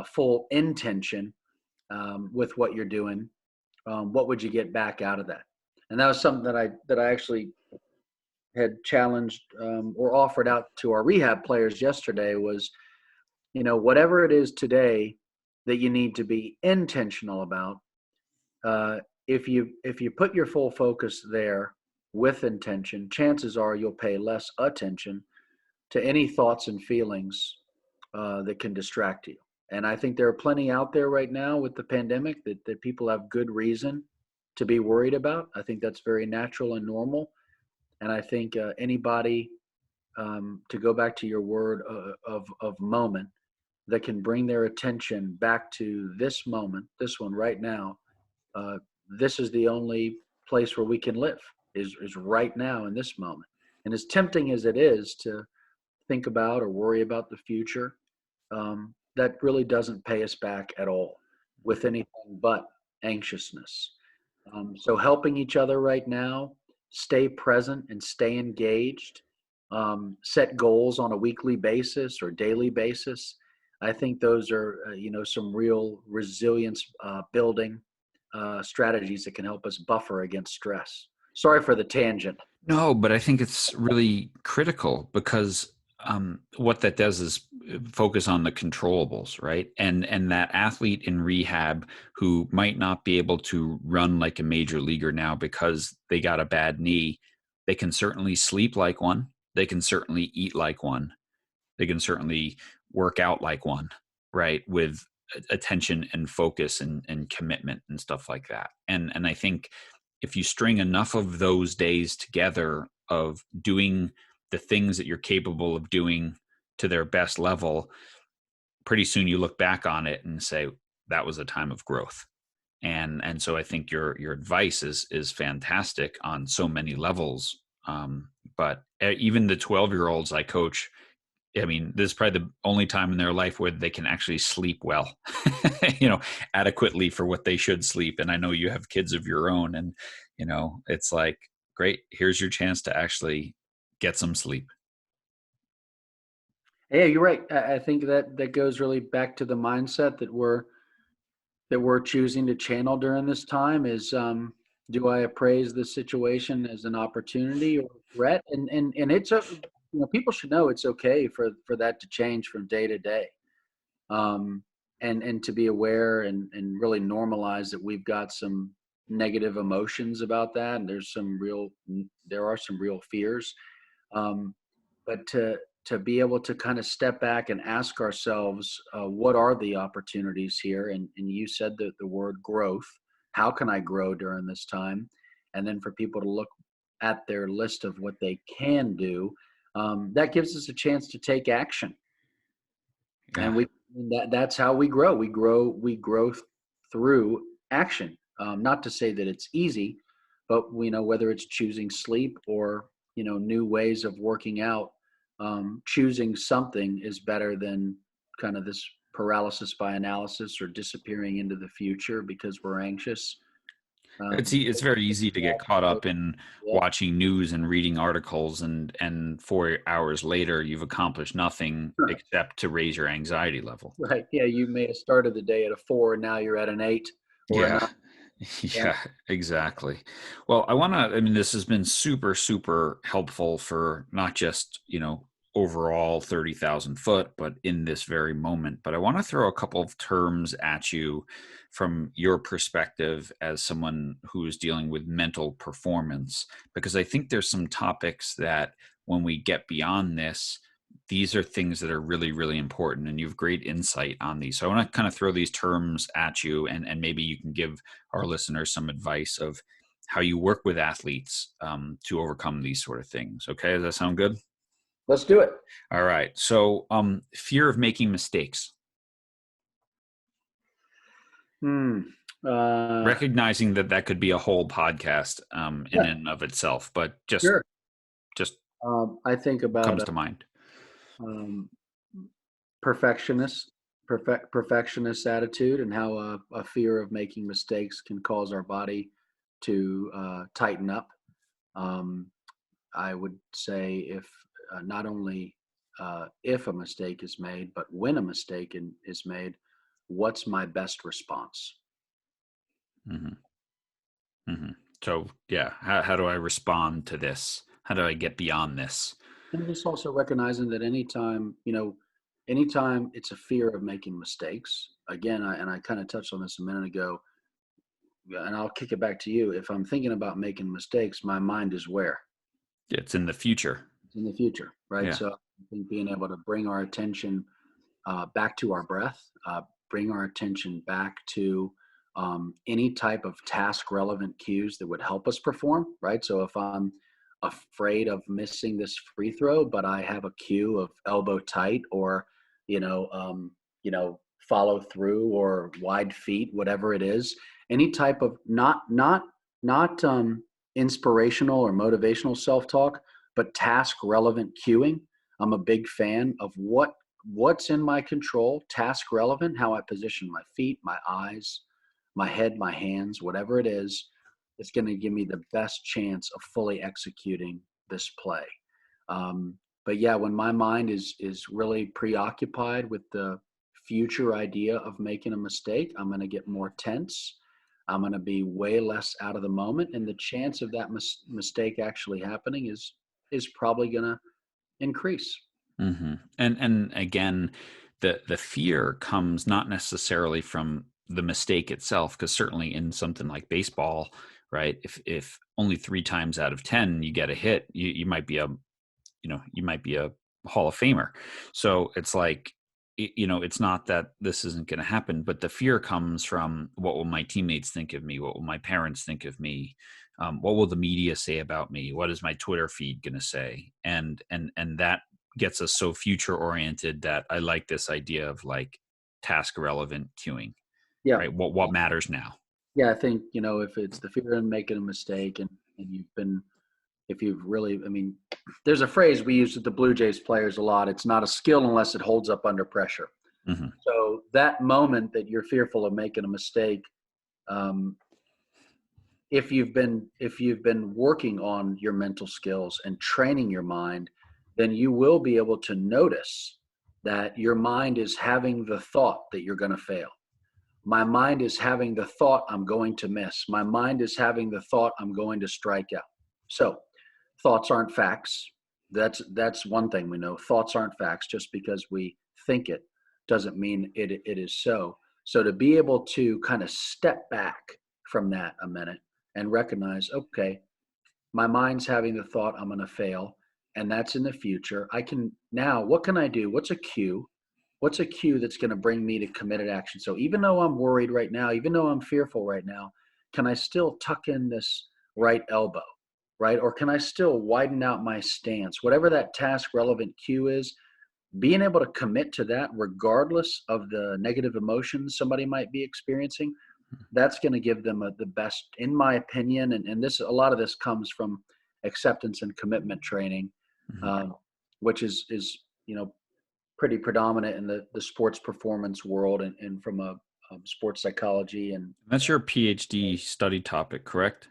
Speaker 2: full intention, with what you're doing, what would you get back out of that? And that was something that I actually had challenged, or offered out to our rehab players yesterday was, whatever it is today that you need to be intentional about, uh, if you put your full focus there with intention, chances are you'll pay less attention to any thoughts and feelings that can distract you. And I think there are plenty out there right now with the pandemic that people have good reason to be worried about. I think that's very natural and normal. And I think anybody, to go back to your word of moment, that can bring their attention back to this moment, this one right now, uh, this is the only place where we can live, is right now in this moment. And as tempting as it is to think about or worry about the future, that really doesn't pay us back at all with anything but anxiousness. So helping each other right now, stay present and stay engaged, set goals on a weekly basis or daily basis. I think those are, some real resilience building strategies that can help us buffer against stress. Sorry for the tangent.
Speaker 1: No, but I think it's really critical because what that does is focus on the controllables, right? And that athlete in rehab who might not be able to run like a major leaguer now because they got a bad knee, they can certainly sleep like one. They can certainly eat like one. They can certainly work out like one, right? With attention and focus and commitment and stuff like that. And I think if you string enough of those days together of doing the things that you're capable of doing to their best level, pretty soon you look back on it and say that was a time of growth. And so I think your advice is fantastic on so many levels. But even the 12-year-olds I coach, I mean, this is probably the only time in their life where they can actually sleep well, adequately for what they should sleep. And I know you have kids of your own, and it's like, great, here's your chance to actually get some sleep.
Speaker 2: Yeah, you're right. I think that goes really back to the mindset that we're choosing to channel during this time is, do I appraise the situation as an opportunity or a threat? And it's people should know it's okay for that to change from day to day. And to be aware and really normalize that we've got some negative emotions about that, and there are some real fears. Um, but to be able to kind of step back and ask ourselves, what are the opportunities here? And you said the word growth. How can I grow during this time? And then for people to look at their list of what they can do, that gives us a chance to take action.
Speaker 1: Yeah.
Speaker 2: And that's how we grow. We grow through action. Not to say that it's easy, but we know whether it's choosing sleep or new ways of working out, choosing something is better than kind of this paralysis by analysis or disappearing into the future because we're anxious.
Speaker 1: It's very easy to get caught up in
Speaker 2: Yeah,
Speaker 1: watching news and reading articles, and 4 hours later you've accomplished nothing
Speaker 2: sure.
Speaker 1: except to raise your anxiety level.
Speaker 2: Right. Yeah, you may have started the day at a 4 and now you're at an 8 or a 9.
Speaker 1: Yeah.
Speaker 2: Yeah.
Speaker 1: Yeah, exactly. Well, I mean, this has been super, super helpful for not just, overall 30,000 foot, but in this very moment. But I want to throw a couple of terms at you from your perspective as someone who is dealing with mental performance, because I think there's some topics that when we get beyond this, these are things that are really, really important, and you have great insight on these. So I want to kind of throw these terms at you, and maybe you can give our listeners some advice of how you work with athletes to overcome these sort of things. Okay, does that sound good?
Speaker 2: Let's do it.
Speaker 1: All right. So, fear of making mistakes,
Speaker 2: Hmm. Uh,
Speaker 1: recognizing that that could be a whole podcast in
Speaker 2: yeah,
Speaker 1: and of itself, but just
Speaker 2: sure.
Speaker 1: just
Speaker 2: I think about
Speaker 1: comes to mind.
Speaker 2: um, perfectionist, perfectionist attitude, and how a fear of making mistakes can cause our body to tighten up. Um, I would say if not only if a mistake is made, but when a mistake is made, what's my best response?
Speaker 1: Hmm. Hmm. So, yeah, how do I respond to this? How do I get beyond this?
Speaker 2: And just also recognizing that anytime it's a fear of making mistakes, again, I kind of touched on this a minute ago, and I'll kick it back to you. If I'm thinking about making mistakes, my mind is where?
Speaker 1: It's in the future.
Speaker 2: It's in the future, right?
Speaker 1: Yeah.
Speaker 2: So I think being able to bring our attention back to our breath, bring our attention back to any type of task relevant cues that would help us perform, right? So if I'm afraid of missing this free throw, but I have a cue of elbow tight or, you know, you know, follow through or wide feet, whatever it is, any type of not inspirational or motivational self-talk, but task relevant cueing. I'm a big fan of what's in my control, task relevant, how I position my feet, my eyes, my head, my hands, whatever it is, it's going to give me the best chance of fully executing this play. But yeah, when my mind is really preoccupied with the future idea of making a mistake, I'm going to get more tense. I'm going to be way less out of the moment, and the chance of that mistake actually happening is probably going to increase.
Speaker 1: And again, the fear comes not necessarily from the mistake itself, because certainly in something like baseball, right? If only 3 times out of 10 you get a hit, you might be you might be a Hall of Famer. So it's like, it's not that this isn't going to happen, but the fear comes from, what will my teammates think of me? What will my parents think of me? What will the media say about me? What is my Twitter feed going to say? And that gets us so future oriented that I like this idea of like task relevant cueing,
Speaker 2: Yeah.
Speaker 1: right? What matters now?
Speaker 2: Yeah, I think, if it's the fear of making a mistake and if you've really, I mean, there's a phrase we use with the Blue Jays players a lot. It's not a skill unless it holds up under pressure.
Speaker 1: Hmm.
Speaker 2: So that moment that you're fearful of making a mistake, um, if you've been working on your mental skills and training your mind, then you will be able to notice that your mind is having the thought that you're going to fail. My mind is having the thought I'm going to miss. My mind is having the thought I'm going to strike out. So thoughts aren't facts. That's one thing we know. Thoughts aren't facts. Just because we think it doesn't mean it is so. So to be able to kind of step back from that a minute and recognize, okay, my mind's having the thought I'm going to fail, and that's in the future. I can now, what can I do? What's a cue? What's a cue that's going to bring me to committed action? So even though I'm worried right now, even though I'm fearful right now, can I still tuck in this right elbow, right? Or can I still widen out my stance? Whatever that task relevant cue is, being able to commit to that regardless of the negative emotions somebody might be experiencing, that's going to give them the best, in my opinion. And this, a lot of this comes from acceptance and commitment training,
Speaker 1: Hmm.
Speaker 2: um, which is pretty predominant in the sports performance world and from a sports psychology and
Speaker 1: That's your PhD study topic, correct?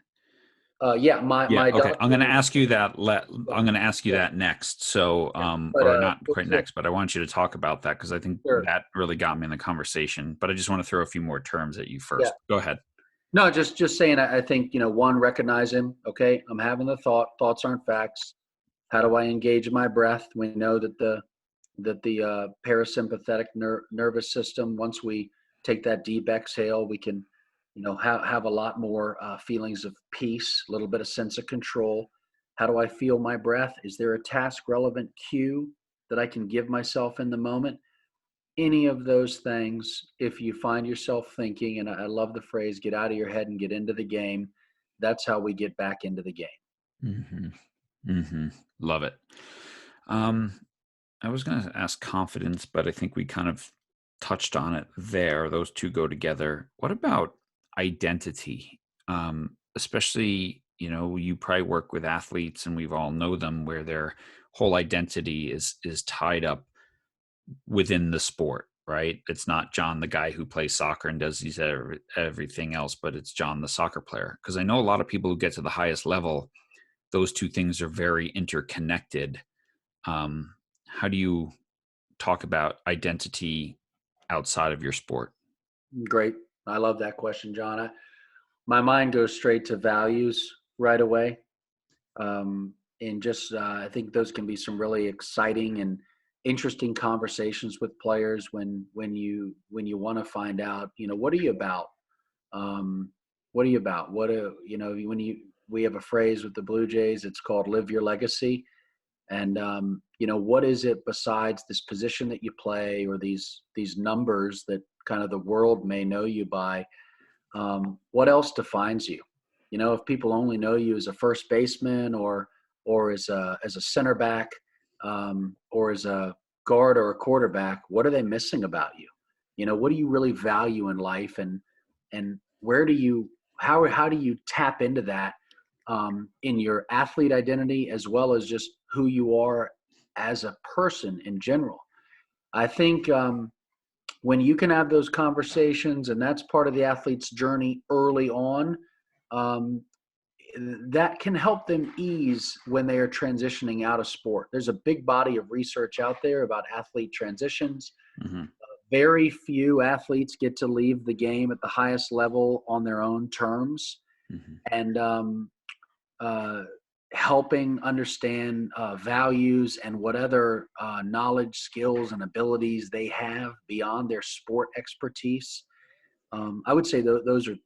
Speaker 2: yeah, my
Speaker 1: Yeah.
Speaker 2: my
Speaker 1: Okay. I'm going to
Speaker 2: doctorate.
Speaker 1: ask you that.
Speaker 2: Yeah,
Speaker 1: I'm going to ask you
Speaker 2: yeah,
Speaker 1: that next. So,
Speaker 2: yeah. But
Speaker 1: or not quite
Speaker 2: just to,
Speaker 1: next, but I want you to talk about that because I think
Speaker 2: sure,
Speaker 1: that really got me in the conversation. But I just want to throw a few more terms at you
Speaker 2: yeah.
Speaker 1: first. Go ahead.
Speaker 2: No, just saying. I think one, recognize him. Okay, I'm having the thought. Thoughts aren't facts. How do I engage my breath? We know that the parasympathetic nervous system, once we take that deep exhale, we can have a lot more feelings of peace, a little bit of sense of control. How do I feel my breath? Is there a task relevant cue that I can give myself in the moment? Any of those things, if you find yourself thinking, and I love the phrase, get out of your head and get into the game, that's how we get back into the game.
Speaker 1: Hmm. Hmm. Love it. Um, I was going to ask confidence, but I think we kind of touched on it there. Those two go together. What about identity? Especially, you probably work with athletes, and we've all know them where their whole identity is tied up within the sport, right? It's not John, the guy who plays soccer and does everything else, but it's John, the soccer player. Because I know a lot of people who get to the highest level, those two things are very interconnected. How do you talk about identity outside of your sport?
Speaker 2: Great. I love that question, John. My mind goes straight to values right away. And just, I think those can be some really exciting and interesting conversations with players when you want to find out, what are you about? What are you about? When we have a phrase with the Blue Jays, it's called live your legacy. And, what is it besides this position that you play, or these numbers that kind of the world may know you by? What else defines you? If people only know you as a first baseman, or as a center back, or as a guard or a quarterback, what are they missing about you? What do you really value in life, and where do you how do you tap into that in your athlete identity, as well as just who you are as a person in general? I think when you can have those conversations, and that's part of the athlete's journey early on, um, that can help them ease when they are transitioning out of sport. There's a big body of research out there about athlete transitions.
Speaker 1: Mm-hmm.
Speaker 2: Very few athletes get to leave the game at the highest level on their own terms.
Speaker 1: Mm-hmm.
Speaker 2: And uh, helping understand values and what other knowledge, skills, and abilities they have beyond their sport expertise. I would say those are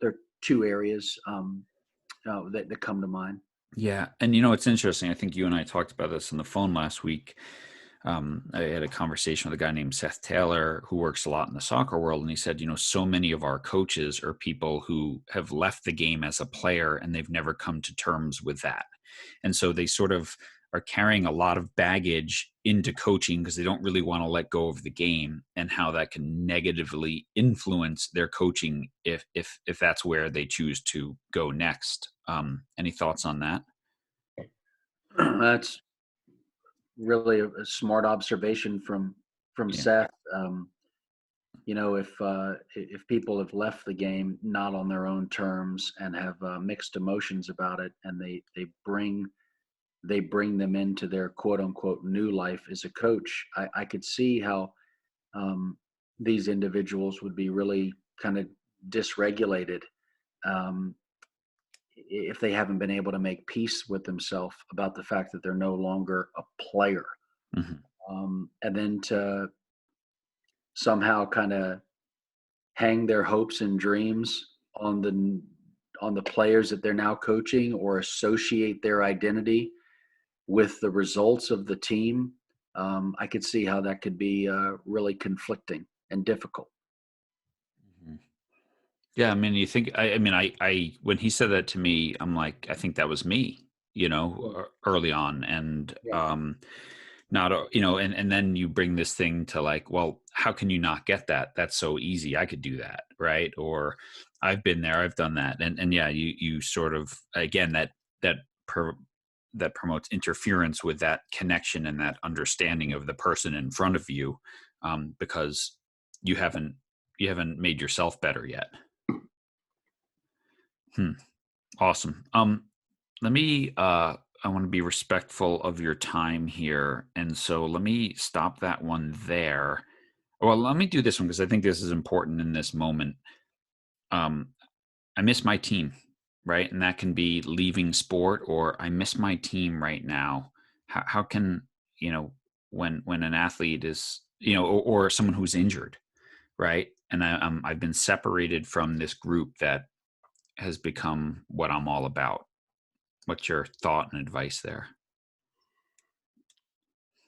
Speaker 2: two areas that come to mind.
Speaker 1: Yeah. And it's interesting. I think you and I talked about this on the phone last week. I had a conversation with a guy named Seth Taylor, who works a lot in the soccer world. And he said, so many of our coaches are people who have left the game as a player and they've never come to terms with that. And so they sort of are carrying a lot of baggage into coaching because they don't really want to let go of the game, and how that can negatively influence their coaching if that's where they choose to go next. Any thoughts on that?
Speaker 2: That's really a smart observation from
Speaker 1: Yeah.
Speaker 2: Seth. If people have left the game not on their own terms and have mixed emotions about it, and they bring them into their quote unquote new life as a coach, I could see how these individuals would be really kind of dysregulated um, if they haven't been able to make peace with themselves about the fact that they're no longer a player.
Speaker 1: Mm-hmm.
Speaker 2: And then to somehow kind of hang their hopes and dreams on the players that they're now coaching, or associate their identity with the results of the team. I could see how that could be really conflicting and difficult.
Speaker 1: Mm-hmm. Yeah, I mean, you think, I mean, I, when he said that to me, I'm like, I think that was me,
Speaker 2: Yeah.
Speaker 1: early on. And,
Speaker 2: Yeah.
Speaker 1: not, and then you bring this thing to like, well, how can you not get that? That's so easy. I could do that. Right. Or I've been there, I've done that. And yeah, you sort of, again, that, per, that promotes interference with that connection and that understanding of the person in front of you, because you haven't, made yourself better yet. Awesome. Let me, I want to be respectful of your time here. And so let me stop that one there. Well, let me do this one because I think this is important in this moment. Um, I miss my team, right? And that can be leaving sport, or I miss my team right now. How can, when an athlete is, or someone who's injured, right? And I've been separated from this group that has become what I'm all about. What's your thought and advice there?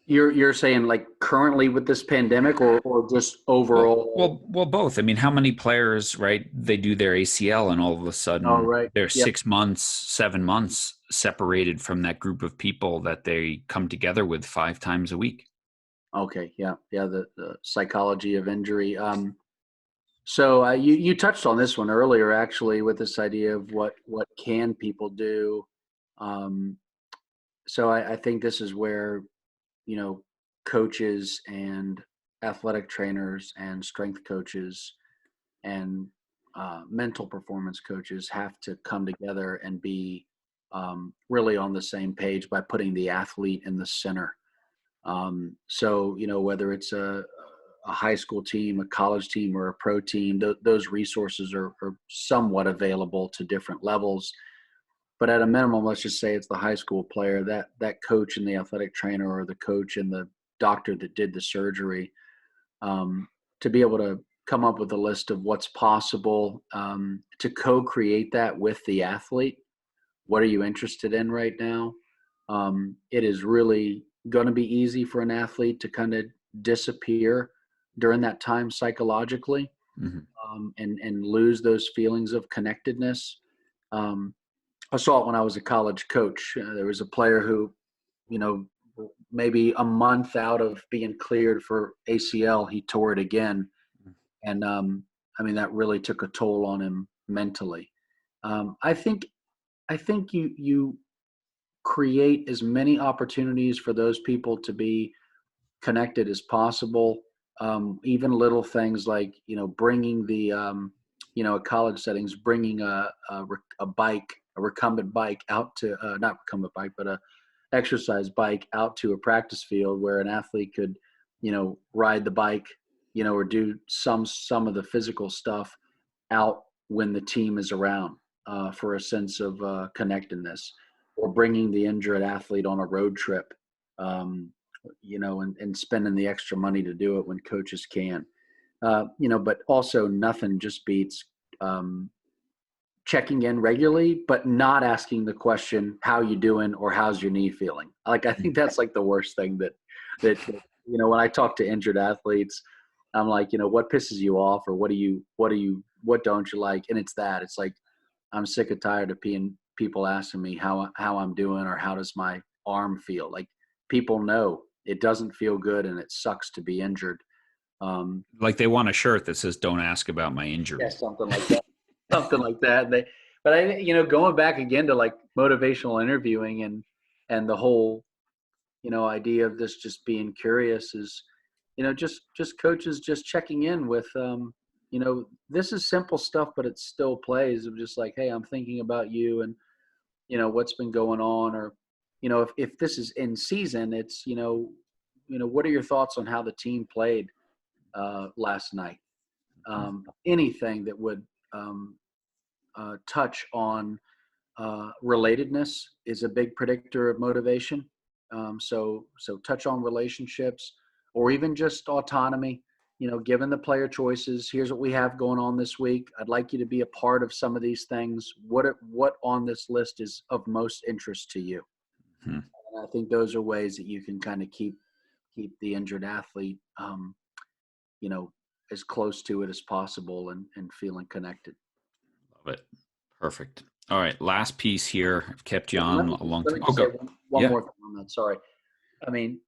Speaker 2: You're saying like currently with this pandemic, or just
Speaker 1: Well,
Speaker 2: overall?
Speaker 1: both. I mean, how many players, right? They do their ACL, and all of a
Speaker 2: Oh,
Speaker 1: sudden,
Speaker 2: right.
Speaker 1: they're
Speaker 2: Yep.
Speaker 1: 6 months, 7 months separated from that group of people that they come together with 5 times a week.
Speaker 2: Okay. Yeah. Yeah. The psychology of injury. So you touched on this one earlier, actually, with this idea of what can people do. Um, so I think this is where you know coaches and athletic trainers and strength coaches and mental performance coaches have to come together and be really on the same page by putting the athlete in the center. So whether it's a high school team, a college team, or a pro team, those resources are somewhat available to different levels. But at a minimum, let's just say it's the high school player, that coach and the athletic trainer, or the coach and the doctor that did the surgery, um, to be able to come up with a list of what's possible, to co-create that with the athlete. What are you interested in right now? It is really going to be easy for an athlete to kind of disappear during that time psychologically,
Speaker 1: Mhm.
Speaker 2: and lose those feelings of connectedness. Um, I saw it when I was a college coach. There was a player who, you know, maybe a month out of being cleared for ACL, he tore it again. And I mean, that really took a toll on him mentally. I think you create as many opportunities for those people to be connected as possible. Even little things like, bringing at college settings, bringing a bike, a recumbent bike out to, not recumbent bike, but a exercise bike out to a practice field where an athlete could, ride the bike, or do some of the physical stuff out when the team is around, for a sense of connectedness, or bringing the injured athlete on a road trip, and spending the extra money to do it when coaches can. But also nothing just beats checking in regularly, but not asking the question, "How you doing?" or "How's your knee feeling?" Like, I think that's like the worst thing that when I talk to injured athletes, I'm like, what pisses you off, or what don't you like? And it's like, I'm sick and tired of people asking me how I'm doing, or how does my arm feel. Like, people know it doesn't feel good and it sucks to be injured.
Speaker 1: Like they want a shirt that says "Don't ask about my
Speaker 2: Yeah,
Speaker 1: injury."
Speaker 2: something like that. Something like that. But going back again to like motivational interviewing, and the whole, idea of this just being curious is, just coaches just checking in with, this is simple stuff, but it still plays of just like, "Hey, I'm thinking about you, and what's been going on," or, if this is in season, it's, what are your thoughts on how the team played last night? Anything that would um, touch on relatedness is a big predictor of motivation. So touch on relationships, or even just autonomy. Given the player choices, here's what we have going on this week. I'd like you to be a part of some of these things. What on this list is of most interest to you?
Speaker 1: Hmm.
Speaker 2: And I think those are ways that you can kind of keep the injured athlete, you know, as close to it as possible, and feeling connected.
Speaker 1: Love it. Perfect. All right. Last piece here. I've kept you on a long
Speaker 2: Let
Speaker 1: time.
Speaker 2: me
Speaker 1: Oh,
Speaker 2: just say
Speaker 1: go.
Speaker 2: one
Speaker 1: Yeah.
Speaker 2: more thing on that. Sorry. I mean,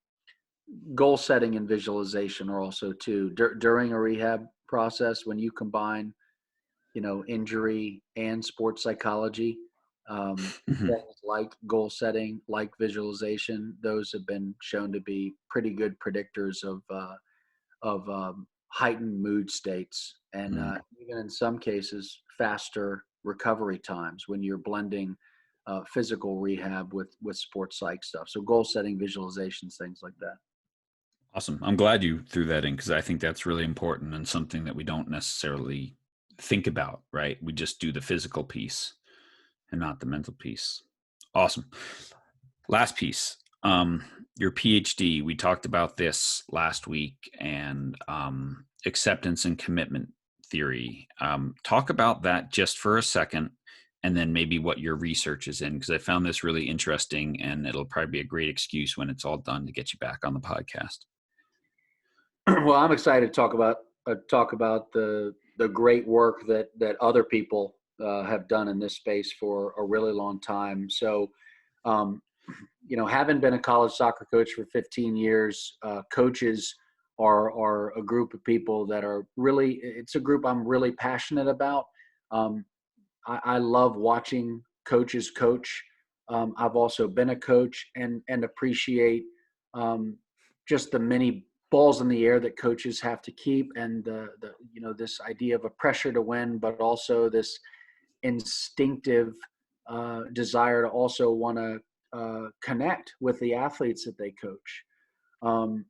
Speaker 2: goal setting and visualization are also too during a rehab process, when you combine, injury and sports psychology.
Speaker 1: Mhm.
Speaker 2: Things like goal setting, like visualization, those have been shown to be pretty good predictors of heightened mood states, and
Speaker 1: Mm.
Speaker 2: even in some cases faster recovery times when you're blending physical rehab with sports psych stuff. So goal setting, visualizations, things like that.
Speaker 1: Awesome. I'm glad you threw that in because I think that's really important and something that we don't necessarily think about, right? We just do the physical piece and not the mental piece. Awesome. Last piece. Your PhD. We talked about this last week, and acceptance and commitment theory. Talk about that just for a second, and then maybe what your research is in, because I found this really interesting, and it'll probably be a great excuse when it's all done to get you back on the podcast.
Speaker 2: Well, I'm excited to talk about the great work that other people have done in this space for a really long time. So, um, having been a college soccer coach for 15 years, coaches are a group of people that are really. It's a group I'm really passionate about. Um, I love watching coaches coach. I've also been a coach, and appreciate um, just the many balls in the air that coaches have to keep, and the this idea of a pressure to win, but also this instinctive desire to also want to connect with the athletes that they coach. Um,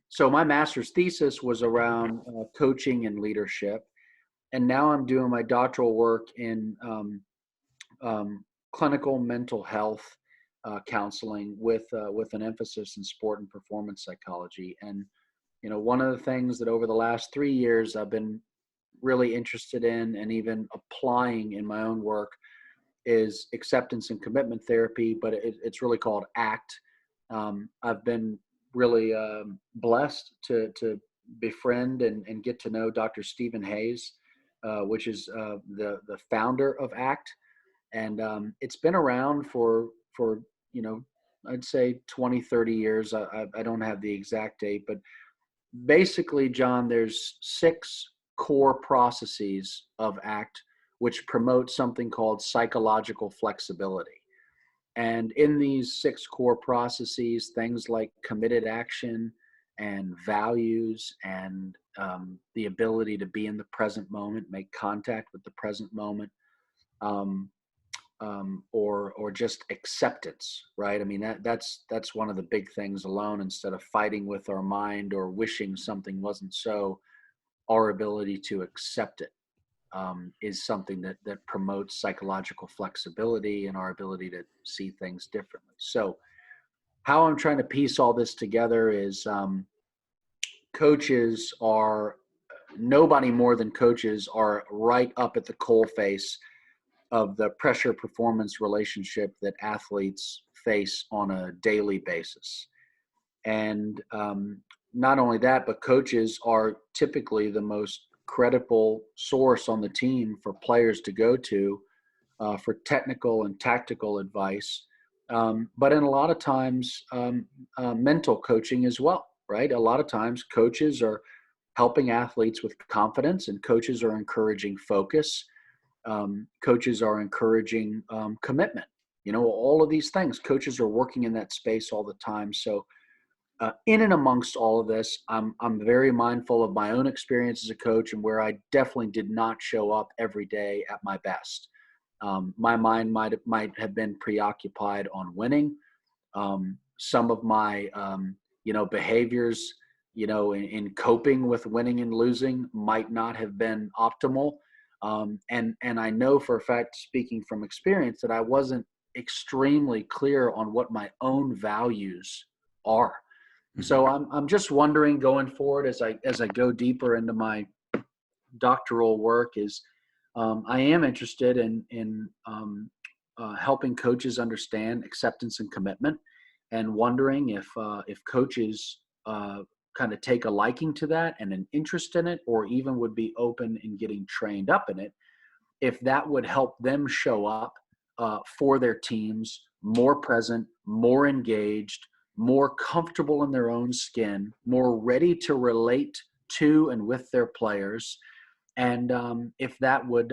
Speaker 2: so my master's thesis was around coaching and leadership, and now I'm doing my doctoral work in clinical mental health counseling with an emphasis in sport and performance psychology. And one of the things that over the last 3 years I've been really interested in, and even applying in my own work, is acceptance and commitment therapy, but it's really called ACT, I've been really blessed to befriend and get to know Dr. Stephen Hayes, which is the founder of ACT, and it's been around for you know, I'd say 20, 30 years. I don't have the exact date, but basically, John, there's 6 core processes of ACT which promote something called psychological flexibility. And in these 6 core processes, things like committed action and values and the ability to be in the present moment, make contact with the present moment, um, or just acceptance, right? I mean, that's one of the big things alone. Instead of fighting with our mind or wishing something wasn't so, our ability to accept it is something that promotes psychological flexibility and our ability to see things differently. So, how I'm trying to piece all this together is coaches are nobody more than coaches are right up at the coal face of the pressure performance relationship that athletes face on a daily basis. And not only that, but coaches are typically the most credible source on the team for players to go to for technical and tactical advice. But in a lot of times, mental coaching as well, right? A lot of times coaches are helping athletes with confidence, and coaches are encouraging focus. Coaches are encouraging commitment. You know, all of these things, coaches are working in that space all the time. So in and amongst all of this, I'm very mindful of my own experience as a coach and where I definitely did not show up every day at my best. My mind might have been preoccupied on winning. Some of my behaviors, in coping with winning and losing might not have been optimal. And I know for a fact, speaking from experience, that I wasn't extremely clear on what my own values are. So I'm just wondering, going forward, as I go deeper into my doctoral work, is I am interested in helping coaches understand acceptance and commitment, and wondering if coaches kind of take a liking to that and an interest in it, or even would be open in getting trained up in it, if that would help them show up for their teams more present, more engaged, more comfortable in their own skin, more ready to relate to and with their players. And if that would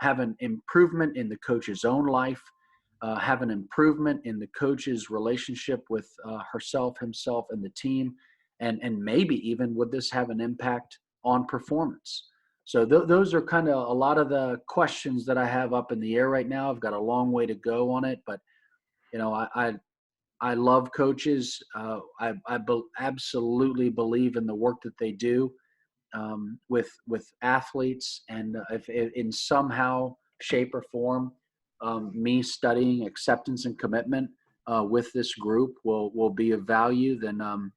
Speaker 2: have an improvement in the coach's own life, have an improvement in the coach's relationship with herself, himself, and the team, and maybe even would this have an impact on performance? So those are kind of a lot of the questions that I have up in the air right now. I've got a long way to go on it, but I love coaches. I absolutely believe in the work that they do with athletes, and if in somehow, shape, or form, me studying acceptance and commitment with this group will be of value, then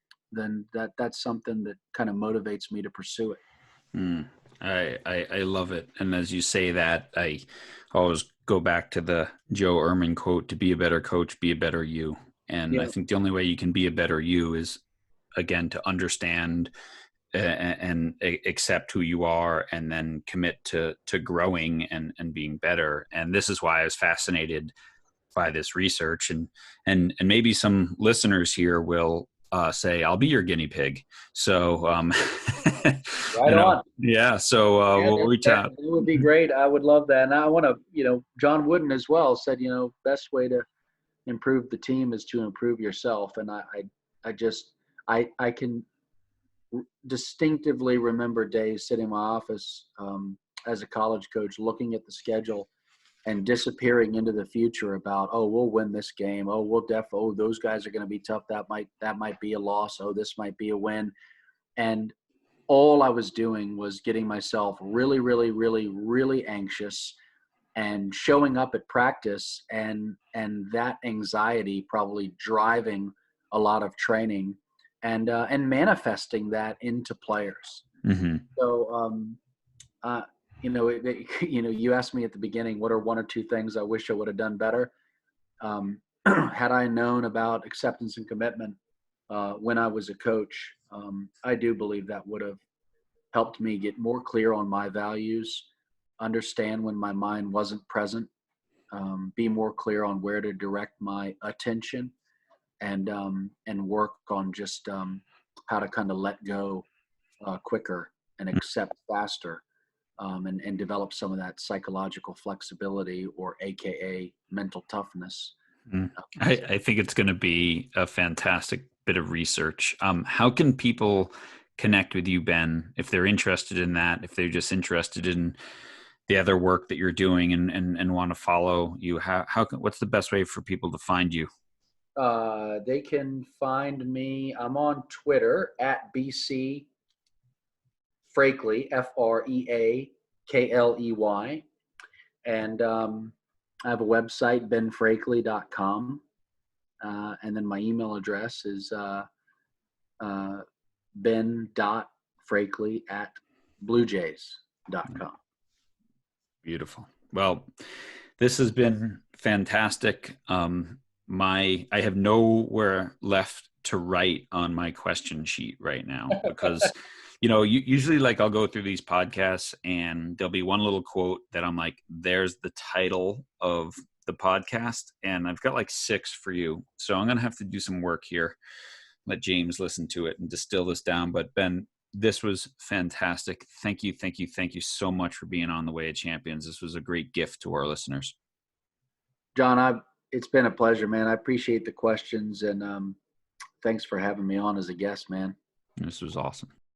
Speaker 2: that's something that kind of motivates me to pursue it.
Speaker 1: Mm. I love it. And as you say that, I always go back to the Joe Ehrman quote: to be a better coach, be a better you. And I
Speaker 2: Yeah.
Speaker 1: think the only way you can be a better you is, again, to understand and accept who you are, and then commit to growing and being better. And this is why I was fascinated by this research, and maybe some listeners here will say, I'll be your guinea pig. So
Speaker 2: Right on.
Speaker 1: yeah, so
Speaker 2: Yeah,
Speaker 1: we'll reach
Speaker 2: that
Speaker 1: out.
Speaker 2: would be great. I would love that. And I want to, John Wooden as well said, best way to improve the team is to improve yourself. And I can distinctively remember days sitting in my office as a college coach, looking at the schedule and disappearing into the future about, oh, we'll win this game. Oh, those guys are going to be tough. That might be a loss. Oh, this might be a win. And all I was doing was getting myself really, really, really, really anxious, and showing up at practice, and that anxiety probably driving a lot of training, and manifesting that into players.
Speaker 1: Mm-hmm.
Speaker 2: So you asked me at the beginning, what are 1 or 2 things I wish I would have done better? had I known about acceptance and commitment when I was a coach, I do believe that would have helped me get more clear on my values, understand when my mind wasn't present, be more clear on where to direct my attention, and work on just how to kind of let go quicker and accept faster, and develop some of that psychological flexibility, or AKA mental toughness.
Speaker 1: Mm. I think it's going to be a fantastic bit of research. How can people connect with you, Ben, if they're interested in that, if they're just interested in the other work that you're doing and want to follow you? What's the best way for people to find you?
Speaker 2: They can find me. I'm on Twitter at BC Freakley, Freakley, and I have a website, benfreakley.com, and then my email address is ben.freakley@bluejays.com.
Speaker 1: Beautiful. Well, this has been fantastic. I have nowhere left to write on my question sheet right now because, usually like I'll go through these podcasts and there'll be one little quote that I'm like, there's the title of the podcast. And I've got like 6 for you. So I'm going to have to do some work here, let James listen to it and distill this down. But Ben, this was fantastic. Thank you so much for being on The Way of Champions. This was a great gift to our listeners.
Speaker 2: John, it's been a pleasure, man. I appreciate the questions, and thanks for having me on as a guest, man.
Speaker 1: This was awesome.